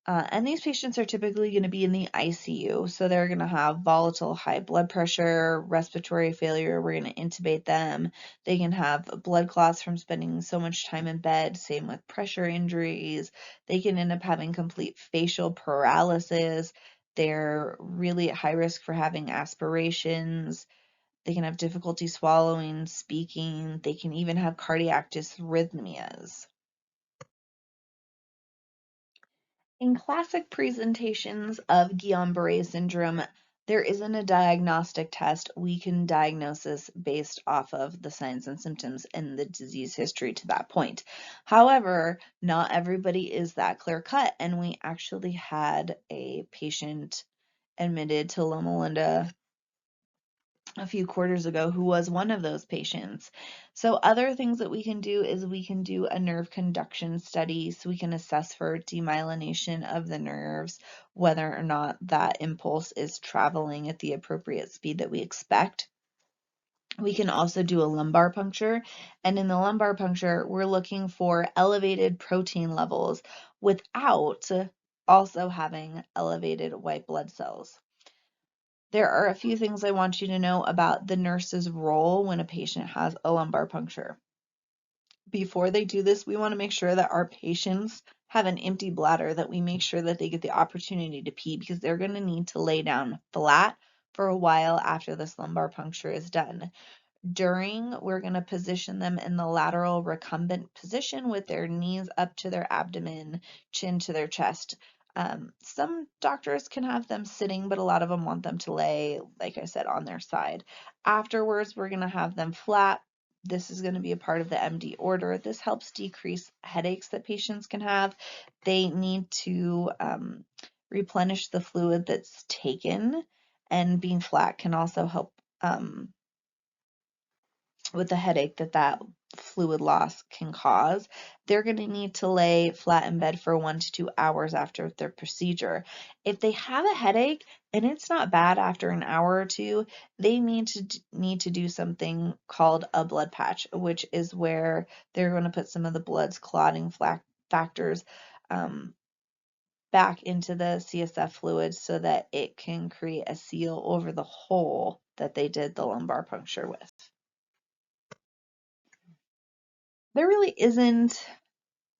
And these patients are typically going to be in the ICU. So they're going to have volatile high blood pressure, respiratory failure. We're going to intubate them. They can have blood clots from spending so much time in bed. Same with pressure injuries. They can end up having complete facial paralysis. They're really at high risk for having aspirations. They can have difficulty swallowing, speaking. They can even have cardiac dysrhythmias. In classic presentations of Guillain-Barré syndrome, there isn't a diagnostic test. We can diagnose this based off of the signs and symptoms and the disease history to that point. However, not everybody is that clear cut, and we actually had a patient admitted to Loma Linda a few quarters ago who was one of those patients. So other things that we can do is we can do a nerve conduction study so we can assess for demyelination of the nerves, whether or not that impulse is traveling at the appropriate speed that we expect. We can also do a lumbar puncture, and in the lumbar puncture, we're looking for elevated protein levels without also having elevated white blood cells. There are a few things I want you to know about the nurse's role when a patient has a lumbar puncture. Before they do this, we want to make sure that our patients have an empty bladder, that we make sure that they get the opportunity to pee, because they're going to need to lay down flat for a while after this lumbar puncture is done. We're going to position them in the lateral recumbent position with their knees up to their abdomen, chin to their chest. Some doctors can have them sitting, but a lot of them want them to lay, like I said, on their side. Afterwards, we're going to have them flat. This is going to be a part of the MD order. This helps decrease headaches that patients can have. They need to replenish the fluid that's taken, and being flat can also help with the headache that fluid loss can cause. They're going to need to lay flat in bed for 1 to 2 hours after their procedure. If they have a headache and it's not bad after an hour or two, they need to do something called a blood patch, which is where they're going to put some of the blood's clotting factors back into the CSF fluid so that it can create a seal over the hole that they did the lumbar puncture with. There really isn't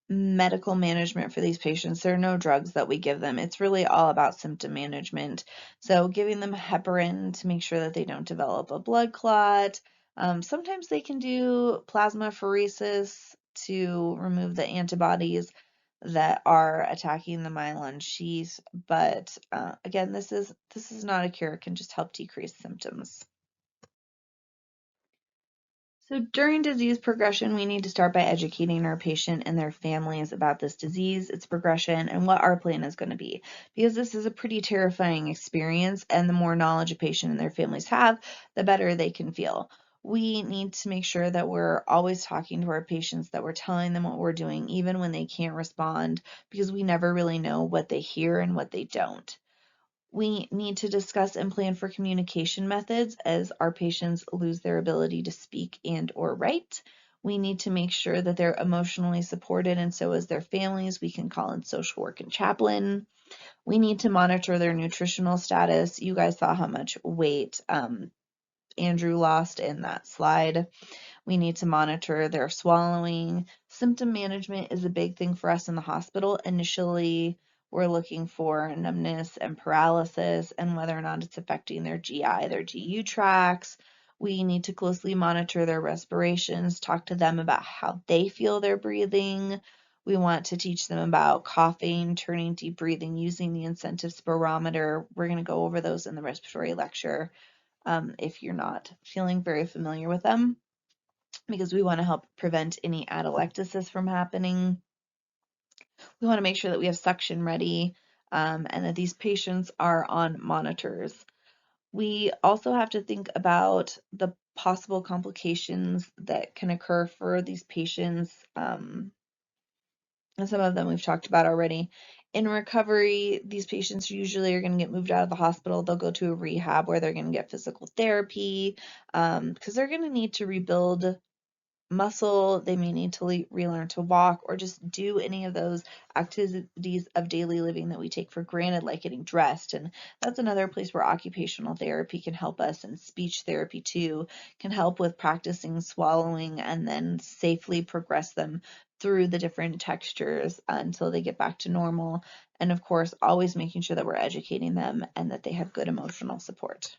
medical management for these patients. There are no drugs that we give them. It's really all about symptom management. So giving them heparin to make sure that they don't develop a blood clot. Sometimes they can do plasmapheresis to remove the antibodies that are attacking the myelin sheath. But again, this is not a cure. It can just help decrease symptoms. So during disease progression, we need to start by educating our patient and their families about this disease, its progression, and what our plan is going to be. Because this is a pretty terrifying experience, and the more knowledge a patient and their families have, the better they can feel. We need to make sure that we're always talking to our patients, that we're telling them what we're doing, even when they can't respond, because we never really know what they hear and what they don't. We need to discuss and plan for communication methods as our patients lose their ability to speak and or write. We need to make sure that they're emotionally supported, and so as their families, we can call in social work and chaplain. We need to monitor their nutritional status. You guys saw how much weight Andrew lost in that slide. We need to monitor their swallowing. Symptom management is a big thing for us in the hospital. Initially, we're looking for numbness and paralysis and whether or not it's affecting their GI, their GU tracts. We need to closely monitor their respirations, talk to them about how they feel they're breathing. We want to teach them about coughing, turning deep breathing, using the incentive spirometer. We're going to go over those in the respiratory lecture if you're not feeling very familiar with them, because we want to help prevent any atelectasis from happening. We want to make sure that we have suction ready and that these patients are on monitors. We also have to think about the possible complications that can occur for these patients, and some of them we've talked about already. In recovery, these patients usually are going to get moved out of the hospital. They'll go to a rehab where they're going to get physical therapy because they're going to need to rebuild muscle. They may need to relearn to walk or just do any of those activities of daily living that we take for granted, like getting dressed. And that's another place where occupational therapy can help us, and speech therapy too can help with practicing swallowing and then safely progress them through the different textures until they get back to normal. And of course, always making sure that we're educating them and that they have good emotional support.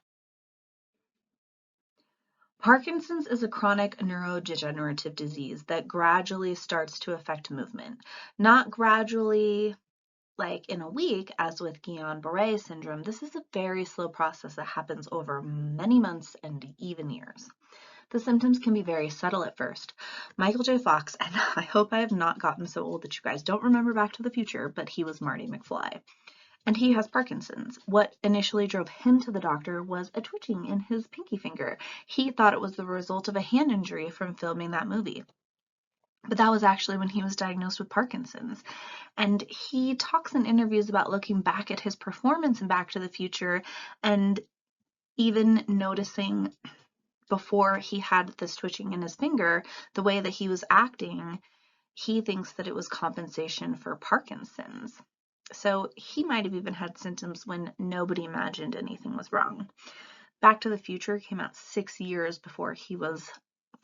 Parkinson's is a chronic neurodegenerative disease that gradually starts to affect movement. Not gradually, like in a week, as with Guillain-Barré syndrome. This is a very slow process that happens over many months and even years. The symptoms can be very subtle at first. Michael J. Fox, and I hope I have not gotten so old that you guys don't remember Back to the Future, but he was Marty McFly. And he has Parkinson's. What initially drove him to the doctor was a twitching in his pinky finger. He thought it was the result of a hand injury from filming that movie. But that was actually when he was diagnosed with Parkinson's. And he talks in interviews about looking back at his performance in Back to the Future and even noticing before he had this twitching in his finger, the way that he was acting, he thinks that it was compensation for Parkinson's. So he might have even had symptoms when nobody imagined anything was wrong. Back to the Future came out 6 years before he was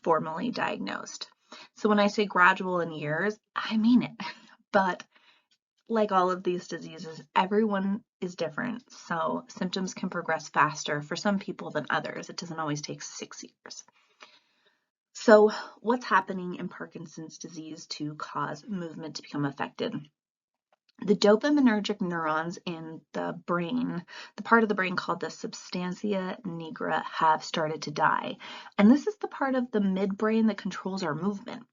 formally diagnosed. So when I say gradual in years, I mean it. But like all of these diseases, everyone is different. So symptoms can progress faster for some people than others. It doesn't always take 6 years. So what's happening in Parkinson's disease to cause movement to become affected? The dopaminergic neurons in the brain, the part of the brain called the substantia nigra, have started to die. And this is the part of the midbrain that controls our movement.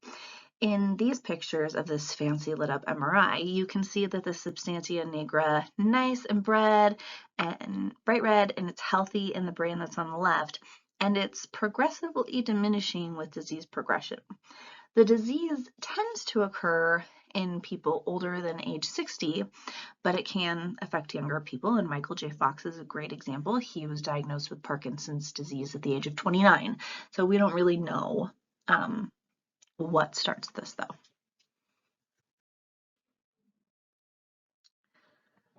In these pictures of this fancy lit up MRI, you can see that the substantia nigra, nice and bright red, and it's healthy in the brain that's on the left, and it's progressively diminishing with disease progression. The disease tends to occur in people older than age 60, but it can affect younger people, and Michael J. Fox is a great example. He was diagnosed with Parkinson's disease at the age of 29, so we don't really know what starts this, though.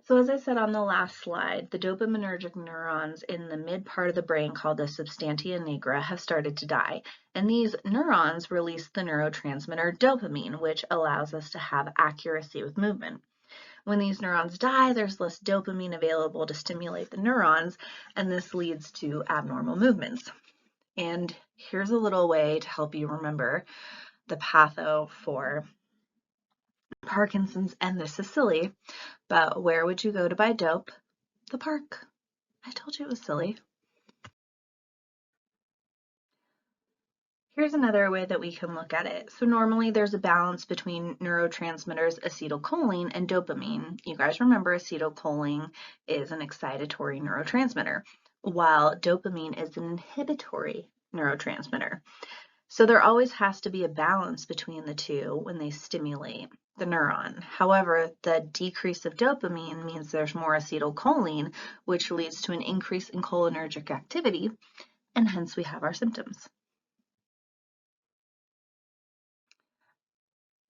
So as I said on the last slide, the dopaminergic neurons in the mid part of the brain called the substantia nigra have started to die. And these neurons release the neurotransmitter dopamine, which allows us to have accuracy with movement. When these neurons die, there's less dopamine available to stimulate the neurons, and this leads to abnormal movements. And here's a little way to help you remember the patho for Parkinson's, and this is silly, but where would you go to buy dope? The park. I told you it was silly. Here's another way that we can look at it. So normally there's a balance between neurotransmitters acetylcholine and dopamine. You guys remember acetylcholine is an excitatory neurotransmitter, while dopamine is an inhibitory neurotransmitter. So there always has to be a balance between the two when they stimulate the neuron. However, the decrease of dopamine means there's more acetylcholine, which leads to an increase in cholinergic activity, and hence we have our symptoms.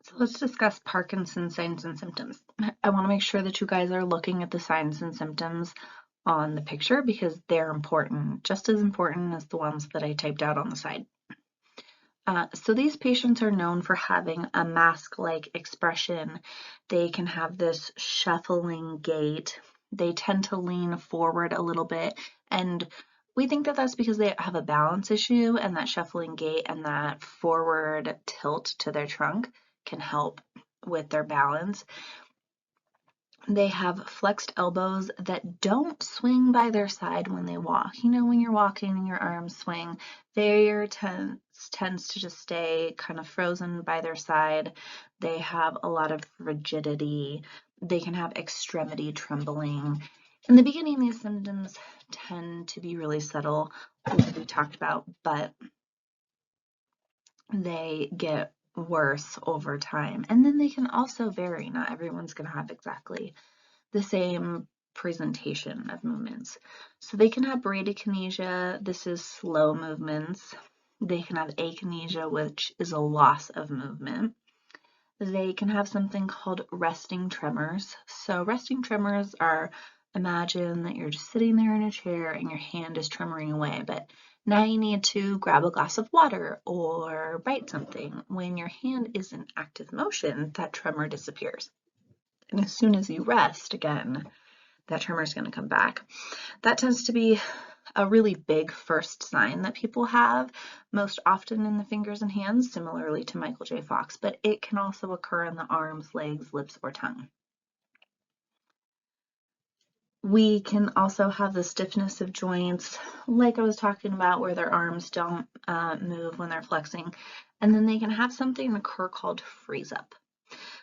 So let's discuss Parkinson's signs and symptoms. I want to make sure that you guys are looking at the signs and symptoms on the picture because they're important, just as important as the ones that I typed out on the side. So these patients are known for having a mask-like expression. They can have this shuffling gait. They tend to lean forward a little bit, and we think that that's because they have a balance issue, and that shuffling gait and that forward tilt to their trunk can help with their balance. They have flexed elbows that don't swing by their side when they walk. You know, when you're walking and your arms swing, their tends to just stay kind of frozen by their side. They have a lot of rigidity. They can have extremity trembling. In the beginning, these symptoms tend to be really subtle, like we talked about, but they get worse over time. And then they can also vary. Not everyone's going to have exactly the same presentation of movements. So they can have bradykinesia, this is slow movements. They can have akinesia, which is a loss of movement. They can have something called resting tremors. So resting tremors are, imagine that you're just sitting there in a chair and your hand is tremoring away, but now you need to grab a glass of water or write something. When your hand is in active motion, that tremor disappears. And as soon as you rest again, that tremor is going to come back. That tends to be a really big first sign that people have, most often in the fingers and hands, similarly to Michael J. Fox, but it can also occur in the arms, legs, lips, or tongue. We can also have the stiffness of joints, like I was talking about, where their arms don't move when they're flexing. And then they can have something occur called freeze up.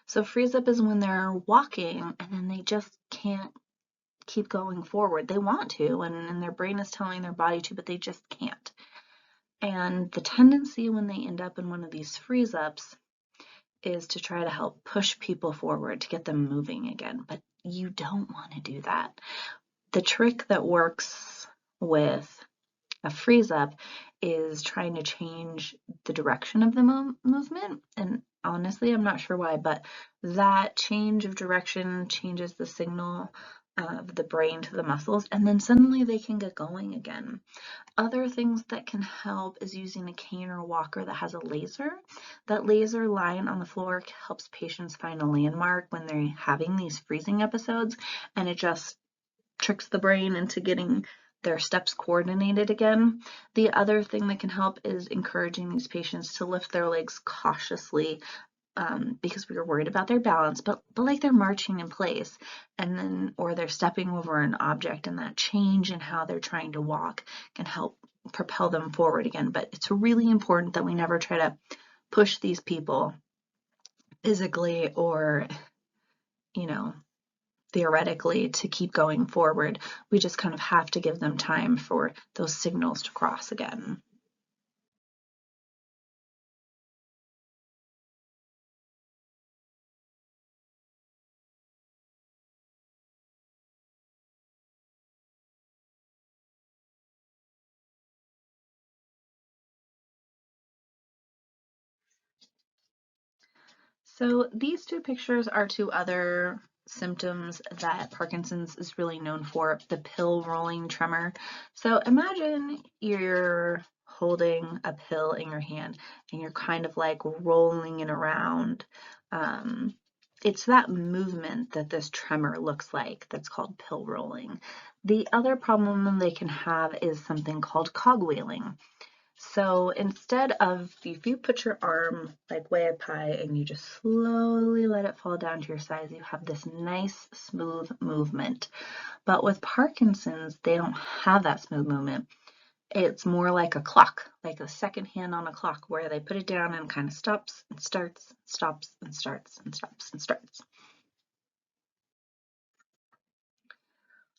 So freeze up is when they're walking and then they just can't keep going forward. They want to, and their brain is telling their body to, but they just can't. And the tendency when they end up in one of these freeze ups is to try to help push people forward to get them moving again, but you don't want to do that. The trick that works with a freeze up is trying to change the direction of the movement. And honestly, I'm not sure why, but that change of direction changes the signal of the brain to the muscles, and then suddenly they can get going again. Other things that can help is using a cane or walker that has a laser. That laser line on the floor helps patients find a landmark when they're having these freezing episodes, and it just tricks the brain into getting their steps coordinated again. The other thing that can help is encouraging these patients to lift their legs cautiously, because we were worried about their balance, but like they're marching in place, and then or they're stepping over an object, and that change in how they're trying to walk can help propel them forward again. But it's really important that we never try to push these people physically or, theoretically to keep going forward. We just kind of have to give them time for those signals to cross again. So these two pictures are two other symptoms that Parkinson's is really known for, the pill rolling tremor. So imagine you're holding a pill in your hand and you're kind of like rolling it around. It's that movement that this tremor looks like that's called pill rolling. The other problem they can have is something called cogwheeling. So instead of, if you put your arm like way up high and you just slowly let it fall down to your sides, you have this nice smooth movement. But with Parkinson's, they don't have that smooth movement. It's more like a clock, like a second hand on a clock, where they put it down and kind of stops and starts, stops and starts and stops and starts.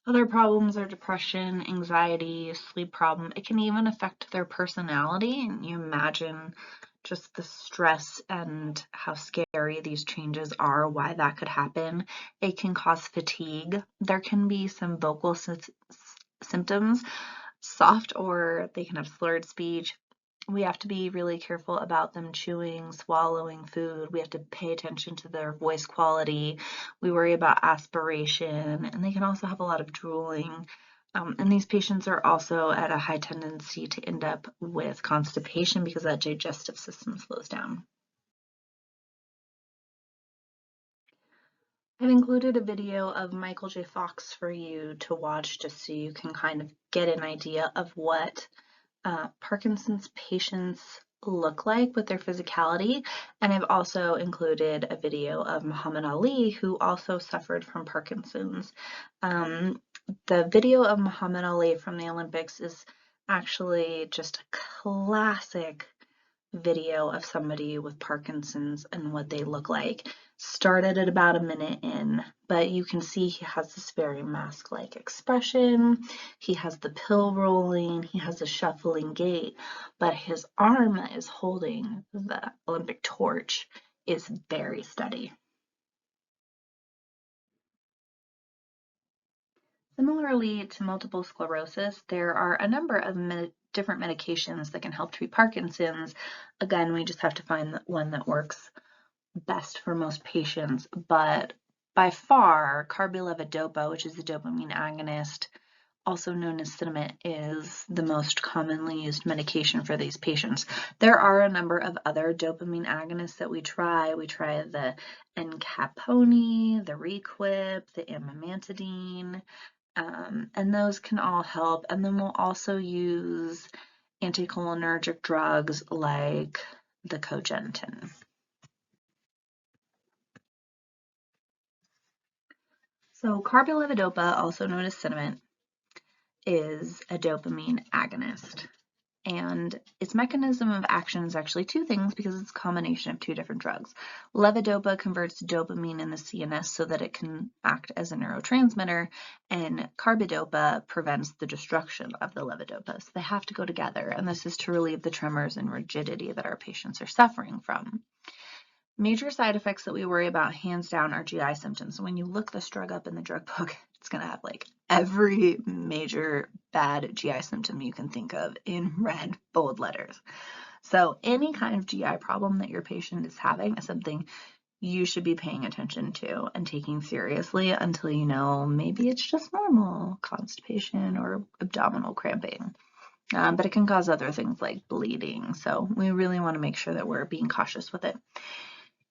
Other problems are depression, anxiety, sleep problem. It can even affect their personality, and you imagine just the stress and how scary these changes are, why that could happen. It can cause fatigue. There can be some vocal symptoms, soft, or they can have slurred speech. We have to be really careful about them chewing, swallowing food. We have to pay attention to their voice quality. We worry about aspiration, and they can also have a lot of drooling. And these patients are also at a high tendency to end up with constipation because that digestive system slows down. I've included a video of Michael J. Fox for you to watch just so you can kind of get an idea of what Parkinson's patients look like with their physicality. And I've also included a video of Muhammad Ali, who also suffered from Parkinson's. The video of Muhammad Ali from the Olympics is actually just a classic video of somebody with Parkinson's and what they look like. Started at about a minute in, but you can see he has this very mask-like expression. He has the pill rolling, he has a shuffling gait, but his arm that is holding the Olympic torch is very steady. Similarly to multiple sclerosis, there are a number of different medications that can help treat Parkinson's. Again, we just have to find the one that works best for most patients, but by far, carbidopa, which is the dopamine agonist, also known as Sinemet, is the most commonly used medication for these patients. There are a number of other dopamine agonists that we try. We try the encapone, the Requip, the amantadine, and those can all help. And then we'll also use anticholinergic drugs like the cogentin. So carbidopa, also known as Sinemet, is a dopamine agonist. And its mechanism of action is actually two things because it's a combination of two different drugs. Levodopa converts dopamine in the CNS so that it can act as a neurotransmitter, and carbidopa prevents the destruction of the levodopa. So they have to go together, and this is to relieve the tremors and rigidity that our patients are suffering from. Major side effects that we worry about, hands down, are GI symptoms. So when you look this drug up in the drug book, it's going to have like every major bad GI symptom you can think of in red, bold letters. So any kind of GI problem that your patient is having is something you should be paying attention to and taking seriously until you know maybe it's just normal constipation or abdominal cramping. But it can cause other things like bleeding. So we really want to make sure that we're being cautious with it.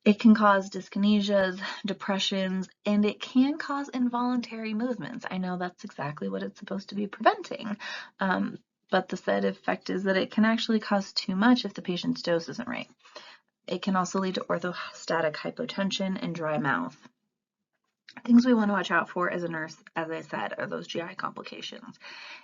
It can cause dyskinesias, depressions, and it can cause involuntary movements. I know that's exactly what it's supposed to be preventing, but the side effect is that it can actually cause too much if the patient's dose isn't right. It can also lead to orthostatic hypotension and dry mouth. Things we want to watch out for as a nurse, as I said, are those GI complications.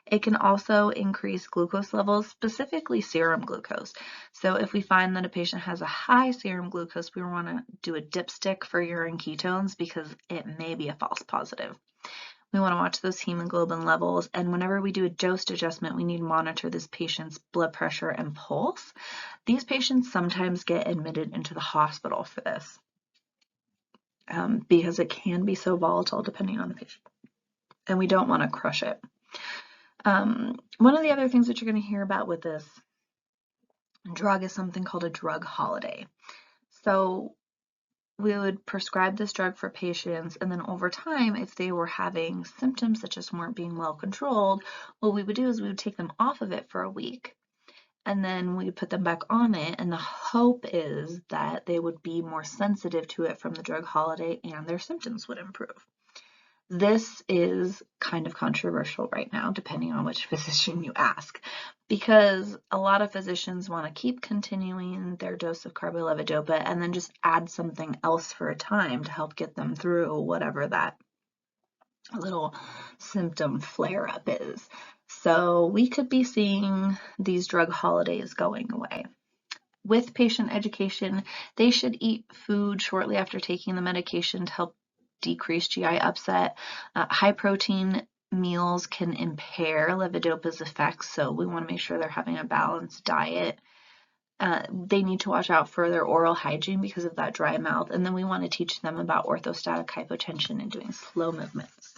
It can also increase glucose levels, specifically serum glucose. So if we find that a patient has a high serum glucose, we want to do a dipstick for urine ketones because it may be a false positive. We want to watch those hemoglobin levels, and whenever we do a dose adjustment, we need to monitor this patient's blood pressure and pulse. These patients sometimes get admitted into the hospital for this. Because it can be so volatile depending on the patient, and we don't want to crush it. One of the other things that you're going to hear about with this drug is something called a drug holiday. So we would prescribe this drug for patients, and then over time, if they were having symptoms that just weren't being well controlled, what we would do is we would take them off of it for a week, and then we put them back on it, and the hope is that they would be more sensitive to it from the drug holiday and their symptoms would improve. This is kind of controversial right now, depending on which physician you ask, because a lot of physicians want to keep continuing their dose of carbidopa and then just add something else for a time to help get them through whatever that little symptom flare-up is. So we could be seeing these drug holidays going away. With patient education, they should eat food shortly after taking the medication to help decrease GI upset. High protein meals can impair levodopa's effects, so we want to make sure they're having a balanced diet. They need to watch out for their oral hygiene because of that dry mouth, and then we want to teach them about orthostatic hypotension and doing slow movements.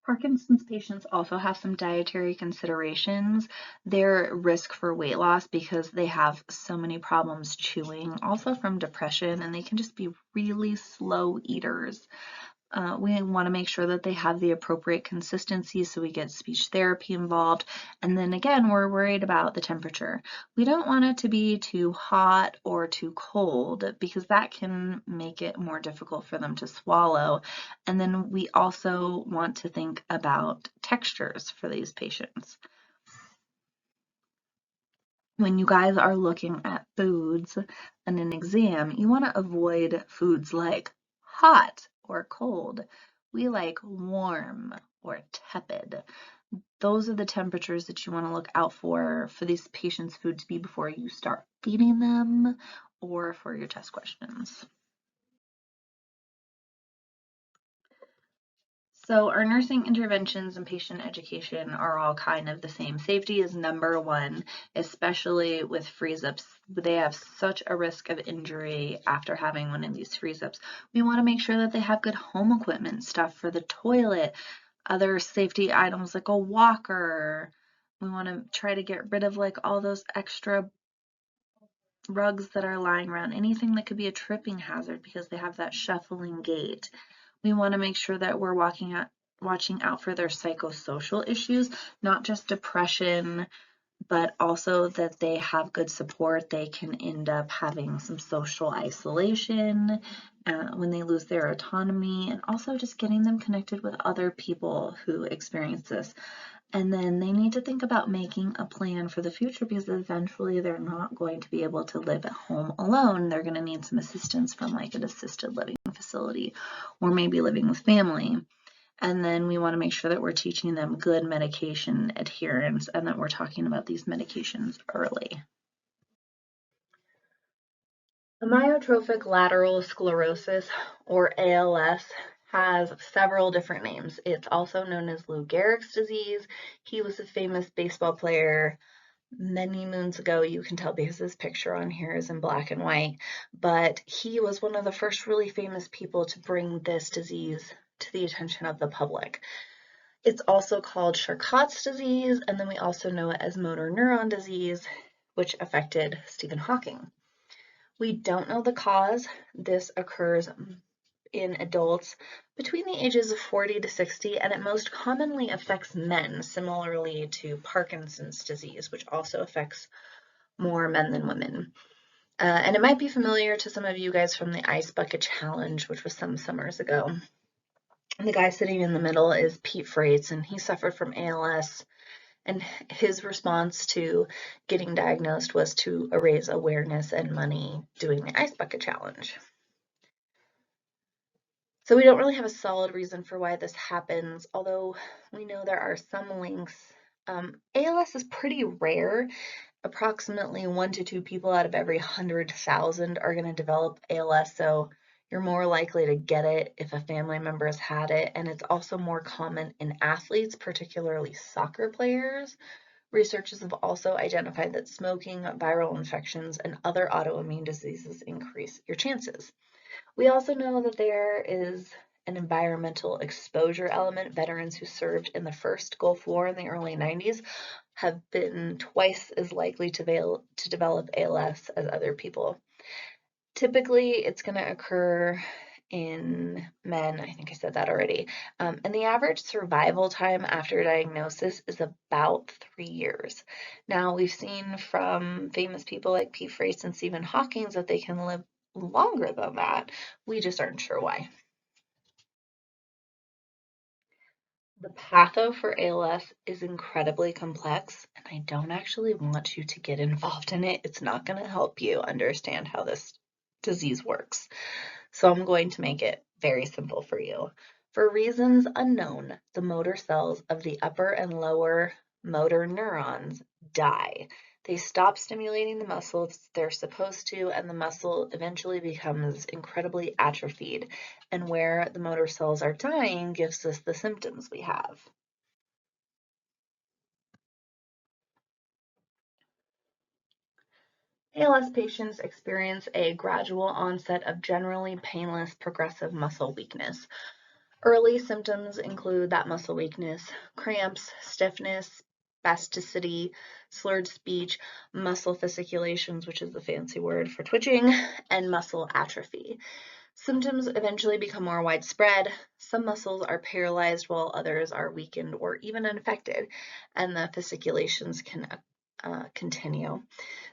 Parkinson's patients also have some dietary considerations. They're at risk for weight loss because they have so many problems chewing, also from depression, and they can just be really slow eaters. We want to make sure that they have the appropriate consistency, so we get speech therapy involved. And then again, we're worried about the temperature. We don't want it to be too hot or too cold because that can make it more difficult for them to swallow. And then we also want to think about textures for these patients. When you guys are looking at foods in an exam, you want to avoid foods like hot or cold. We like warm or tepid. Those are the temperatures that you want to look out for these patients' food to be before you start feeding them or for your test questions. So our nursing interventions and patient education are all kind of the same. Safety is number one, especially with freeze-ups. They have such a risk of injury after having one of these freeze-ups. We want to make sure that they have good home equipment, stuff for the toilet, other safety items like a walker. We want to try to get rid of like all those extra rugs that are lying around, anything that could be a tripping hazard because they have that shuffling gait. We want to make sure that we're watching out for their psychosocial issues, not just depression, but also that they have good support. They can end up having some social isolation when they lose their autonomy, and also just getting them connected with other people who experience this. And then they need to think about making a plan for the future because eventually they're not going to be able to live at home alone. They're going to need some assistance from like an assisted living facility or maybe living with family. And then we want to make sure that we're teaching them good medication adherence and that we're talking about these medications early. Amyotrophic lateral sclerosis, or ALS, has several different names. It's also known as Lou Gehrig's disease. He was a famous baseball player many moons ago. You can tell because his picture on here is in black and white, but he was one of the first really famous people to bring this disease to the attention of the public. It's also called Charcot's disease, and then we also know it as motor neuron disease, which affected Stephen Hawking. We don't know the cause. This occurs in adults between the ages of 40 to 60, and it most commonly affects men, similarly to Parkinson's disease, which also affects more men than women. And it might be familiar to some of you guys from the Ice Bucket Challenge, which was some summers ago. And the guy sitting in the middle is Pete Frates, and he suffered from ALS. And his response to getting diagnosed was to raise awareness and money doing the Ice Bucket Challenge. So we don't really have a solid reason for why this happens, although we know there are some links. ALS is pretty rare. Approximately 1 to 2 people out of every 100,000 are going to develop ALS, so you're more likely to get it if a family member has had it, and it's also more common in athletes, particularly soccer players. Researchers have also identified that smoking, viral infections, and other autoimmune diseases increase your chances. We also know that there is an environmental exposure element. Veterans who served in the first Gulf War in the early 90s have been twice as likely to develop ALS as other people. Typically, it's going to occur in men. I think I said that already. And the average survival time after diagnosis is about 3 years. Now, we've seen from famous people like Pete Frates and Stephen Hawking that they can live longer than that. We just aren't sure why. The patho for ALS is incredibly complex, and I don't actually want you to get involved in it. It's not going to help you understand how this disease works. So I'm going to make it very simple for you. For reasons unknown, the motor cells of the upper and lower motor neurons die. They stop stimulating the muscles they're supposed to, and the muscle eventually becomes incredibly atrophied. And where the motor cells are dying gives us the symptoms we have. ALS patients experience a gradual onset of generally painless progressive muscle weakness. Early symptoms include that muscle weakness, cramps, stiffness, spasticity, slurred speech, muscle fasciculations, which is the fancy word for twitching, and muscle atrophy. Symptoms eventually become more widespread. Some muscles are paralyzed while others are weakened or even infected, and the fasciculations can continue.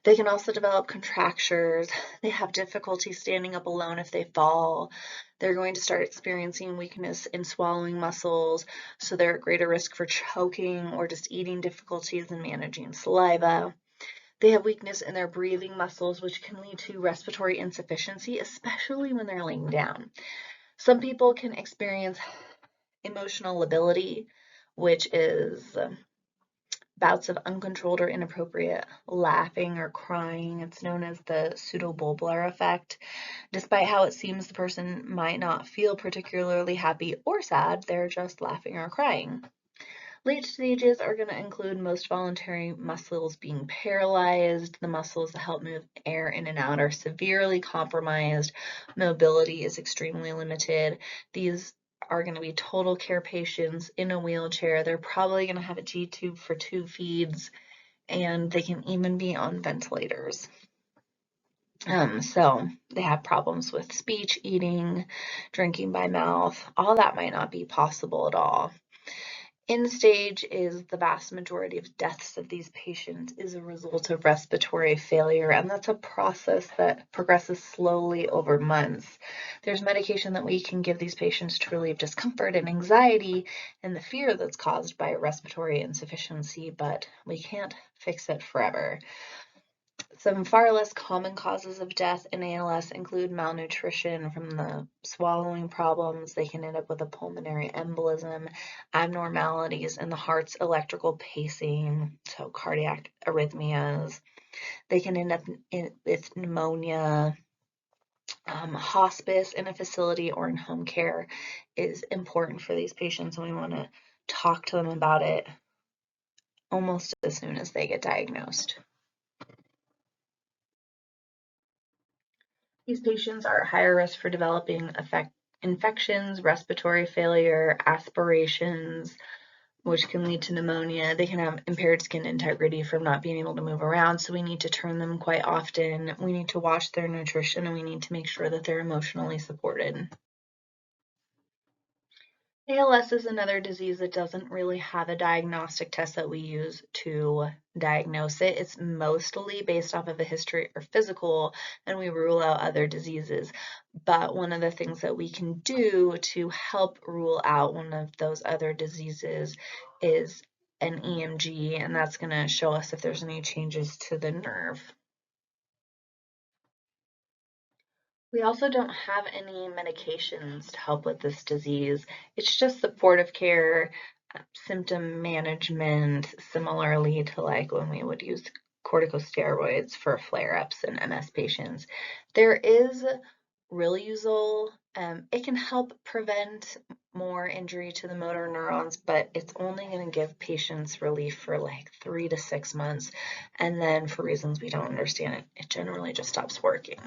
They can also develop contractures. They have difficulty standing up alone if they fall. They're going to start experiencing weakness in swallowing muscles, so they're at greater risk for choking or just eating difficulties and managing saliva. They have weakness in their breathing muscles, which can lead to respiratory insufficiency, especially when they're laying down. Some people can experience emotional lability, which is bouts of uncontrolled or inappropriate laughing or crying. It's known as the pseudobulbar effect. Despite how it seems the person might not feel particularly happy or sad, they're just laughing or crying. Late stages are going to include most voluntary muscles being paralyzed. The muscles that help move air in and out are severely compromised. Mobility is extremely limited. These are going to be total care patients in a wheelchair. They're probably going to have a G-tube for 2 feeds, and they can even be on ventilators. So they have problems with speech, eating, drinking by mouth. All that might not be possible at all. End stage is the vast majority of deaths of these patients is a result of respiratory failure, and that's a process that progresses slowly over months. There's medication that we can give these patients to relieve discomfort and anxiety and the fear that's caused by respiratory insufficiency, but we can't fix it forever. Some far less common causes of death in ALS include malnutrition from the swallowing problems. They can end up with a pulmonary embolism, abnormalities in the heart's electrical pacing, so cardiac arrhythmias. They can end up with pneumonia. Hospice in a facility or in home care is important for these patients, and we want to talk to them about it almost as soon as they get diagnosed. These patients are at higher risk for developing infections, respiratory failure, aspirations, which can lead to pneumonia. They can have impaired skin integrity from not being able to move around, so we need to turn them quite often. We need to watch their nutrition, and we need to make sure that they're emotionally supported. ALS is another disease that doesn't really have a diagnostic test that we use to diagnose it. It's mostly based off of a history or physical, and we rule out other diseases. But one of the things that we can do to help rule out one of those other diseases is an EMG, and that's going to show us if there's any changes to the nerve. We also don't have any medications to help with this disease. It's just supportive care, symptom management, similarly to like when we would use corticosteroids for flare-ups in MS patients. There is Riluzole. It can help prevent more injury to the motor neurons, but it's only going to give patients relief for like 3 to 6 months, and then for reasons we don't understand, it generally just stops working.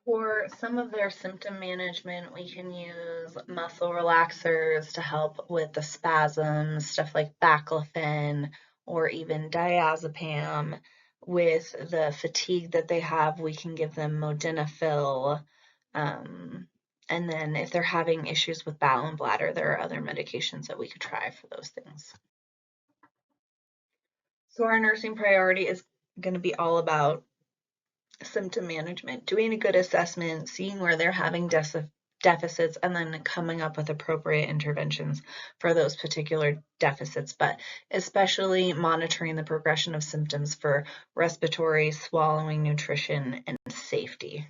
For some of their symptom management, we can use muscle relaxers to help with the spasms, stuff like baclofen or even diazepam. With the fatigue that they have, we can give them modafinil. And then if they're having issues with bowel and bladder, there are other medications that we could try for those things. So our nursing priority is going to be all about symptom management, doing a good assessment, seeing where they're having deficits, and then coming up with appropriate interventions for those particular deficits, but especially monitoring the progression of symptoms for respiratory, swallowing, nutrition, and safety.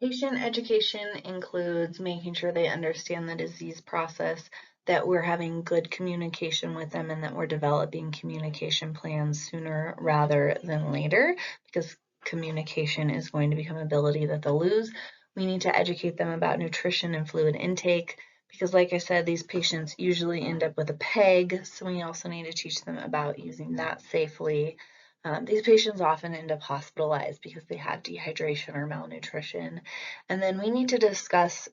Patient education includes making sure they understand the disease process, that we're having good communication with them, and that we're developing communication plans sooner rather than later, because communication is going to become an ability that they'll lose. We need to educate them about nutrition and fluid intake, because like I said, these patients usually end up with a PEG, so we also need to teach them about using that safely. These patients often end up hospitalized because they have dehydration or malnutrition. And then we need to discuss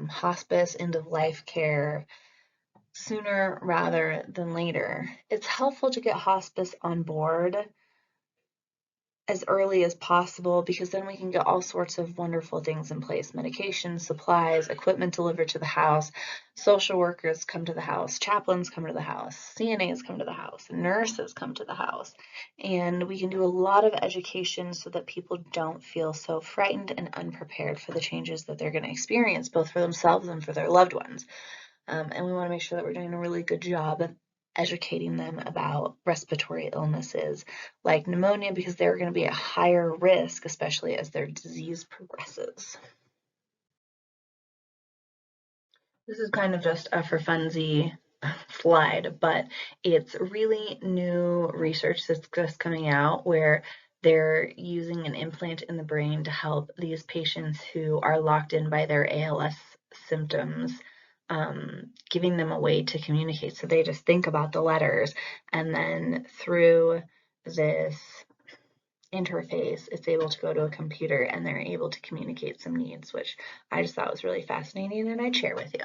hospice, end-of-life care sooner rather than later. It's helpful to get hospice on board as early as possible, because then we can get all sorts of wonderful things in place: medication, supplies, equipment delivered to the house, social workers come to the house, chaplains come to the house, CNAs come to the house, nurses come to the house, and we can do a lot of education so that people don't feel so frightened and unprepared for the changes that they're going to experience, both for themselves and for their loved ones. And we want to make sure that we're doing a really good job of educating them about respiratory illnesses like pneumonia, because they're going to be at higher risk, especially as their disease progresses. This is kind of just a for funsy slide, but it's really new research that's just coming out where they're using an implant in the brain to help these patients who are locked in by their ALS symptoms, giving them a way to communicate. So they just think about the letters, and then through this interface, it's able to go to a computer and they're able to communicate some needs, which I just thought was really fascinating and I'd share with you.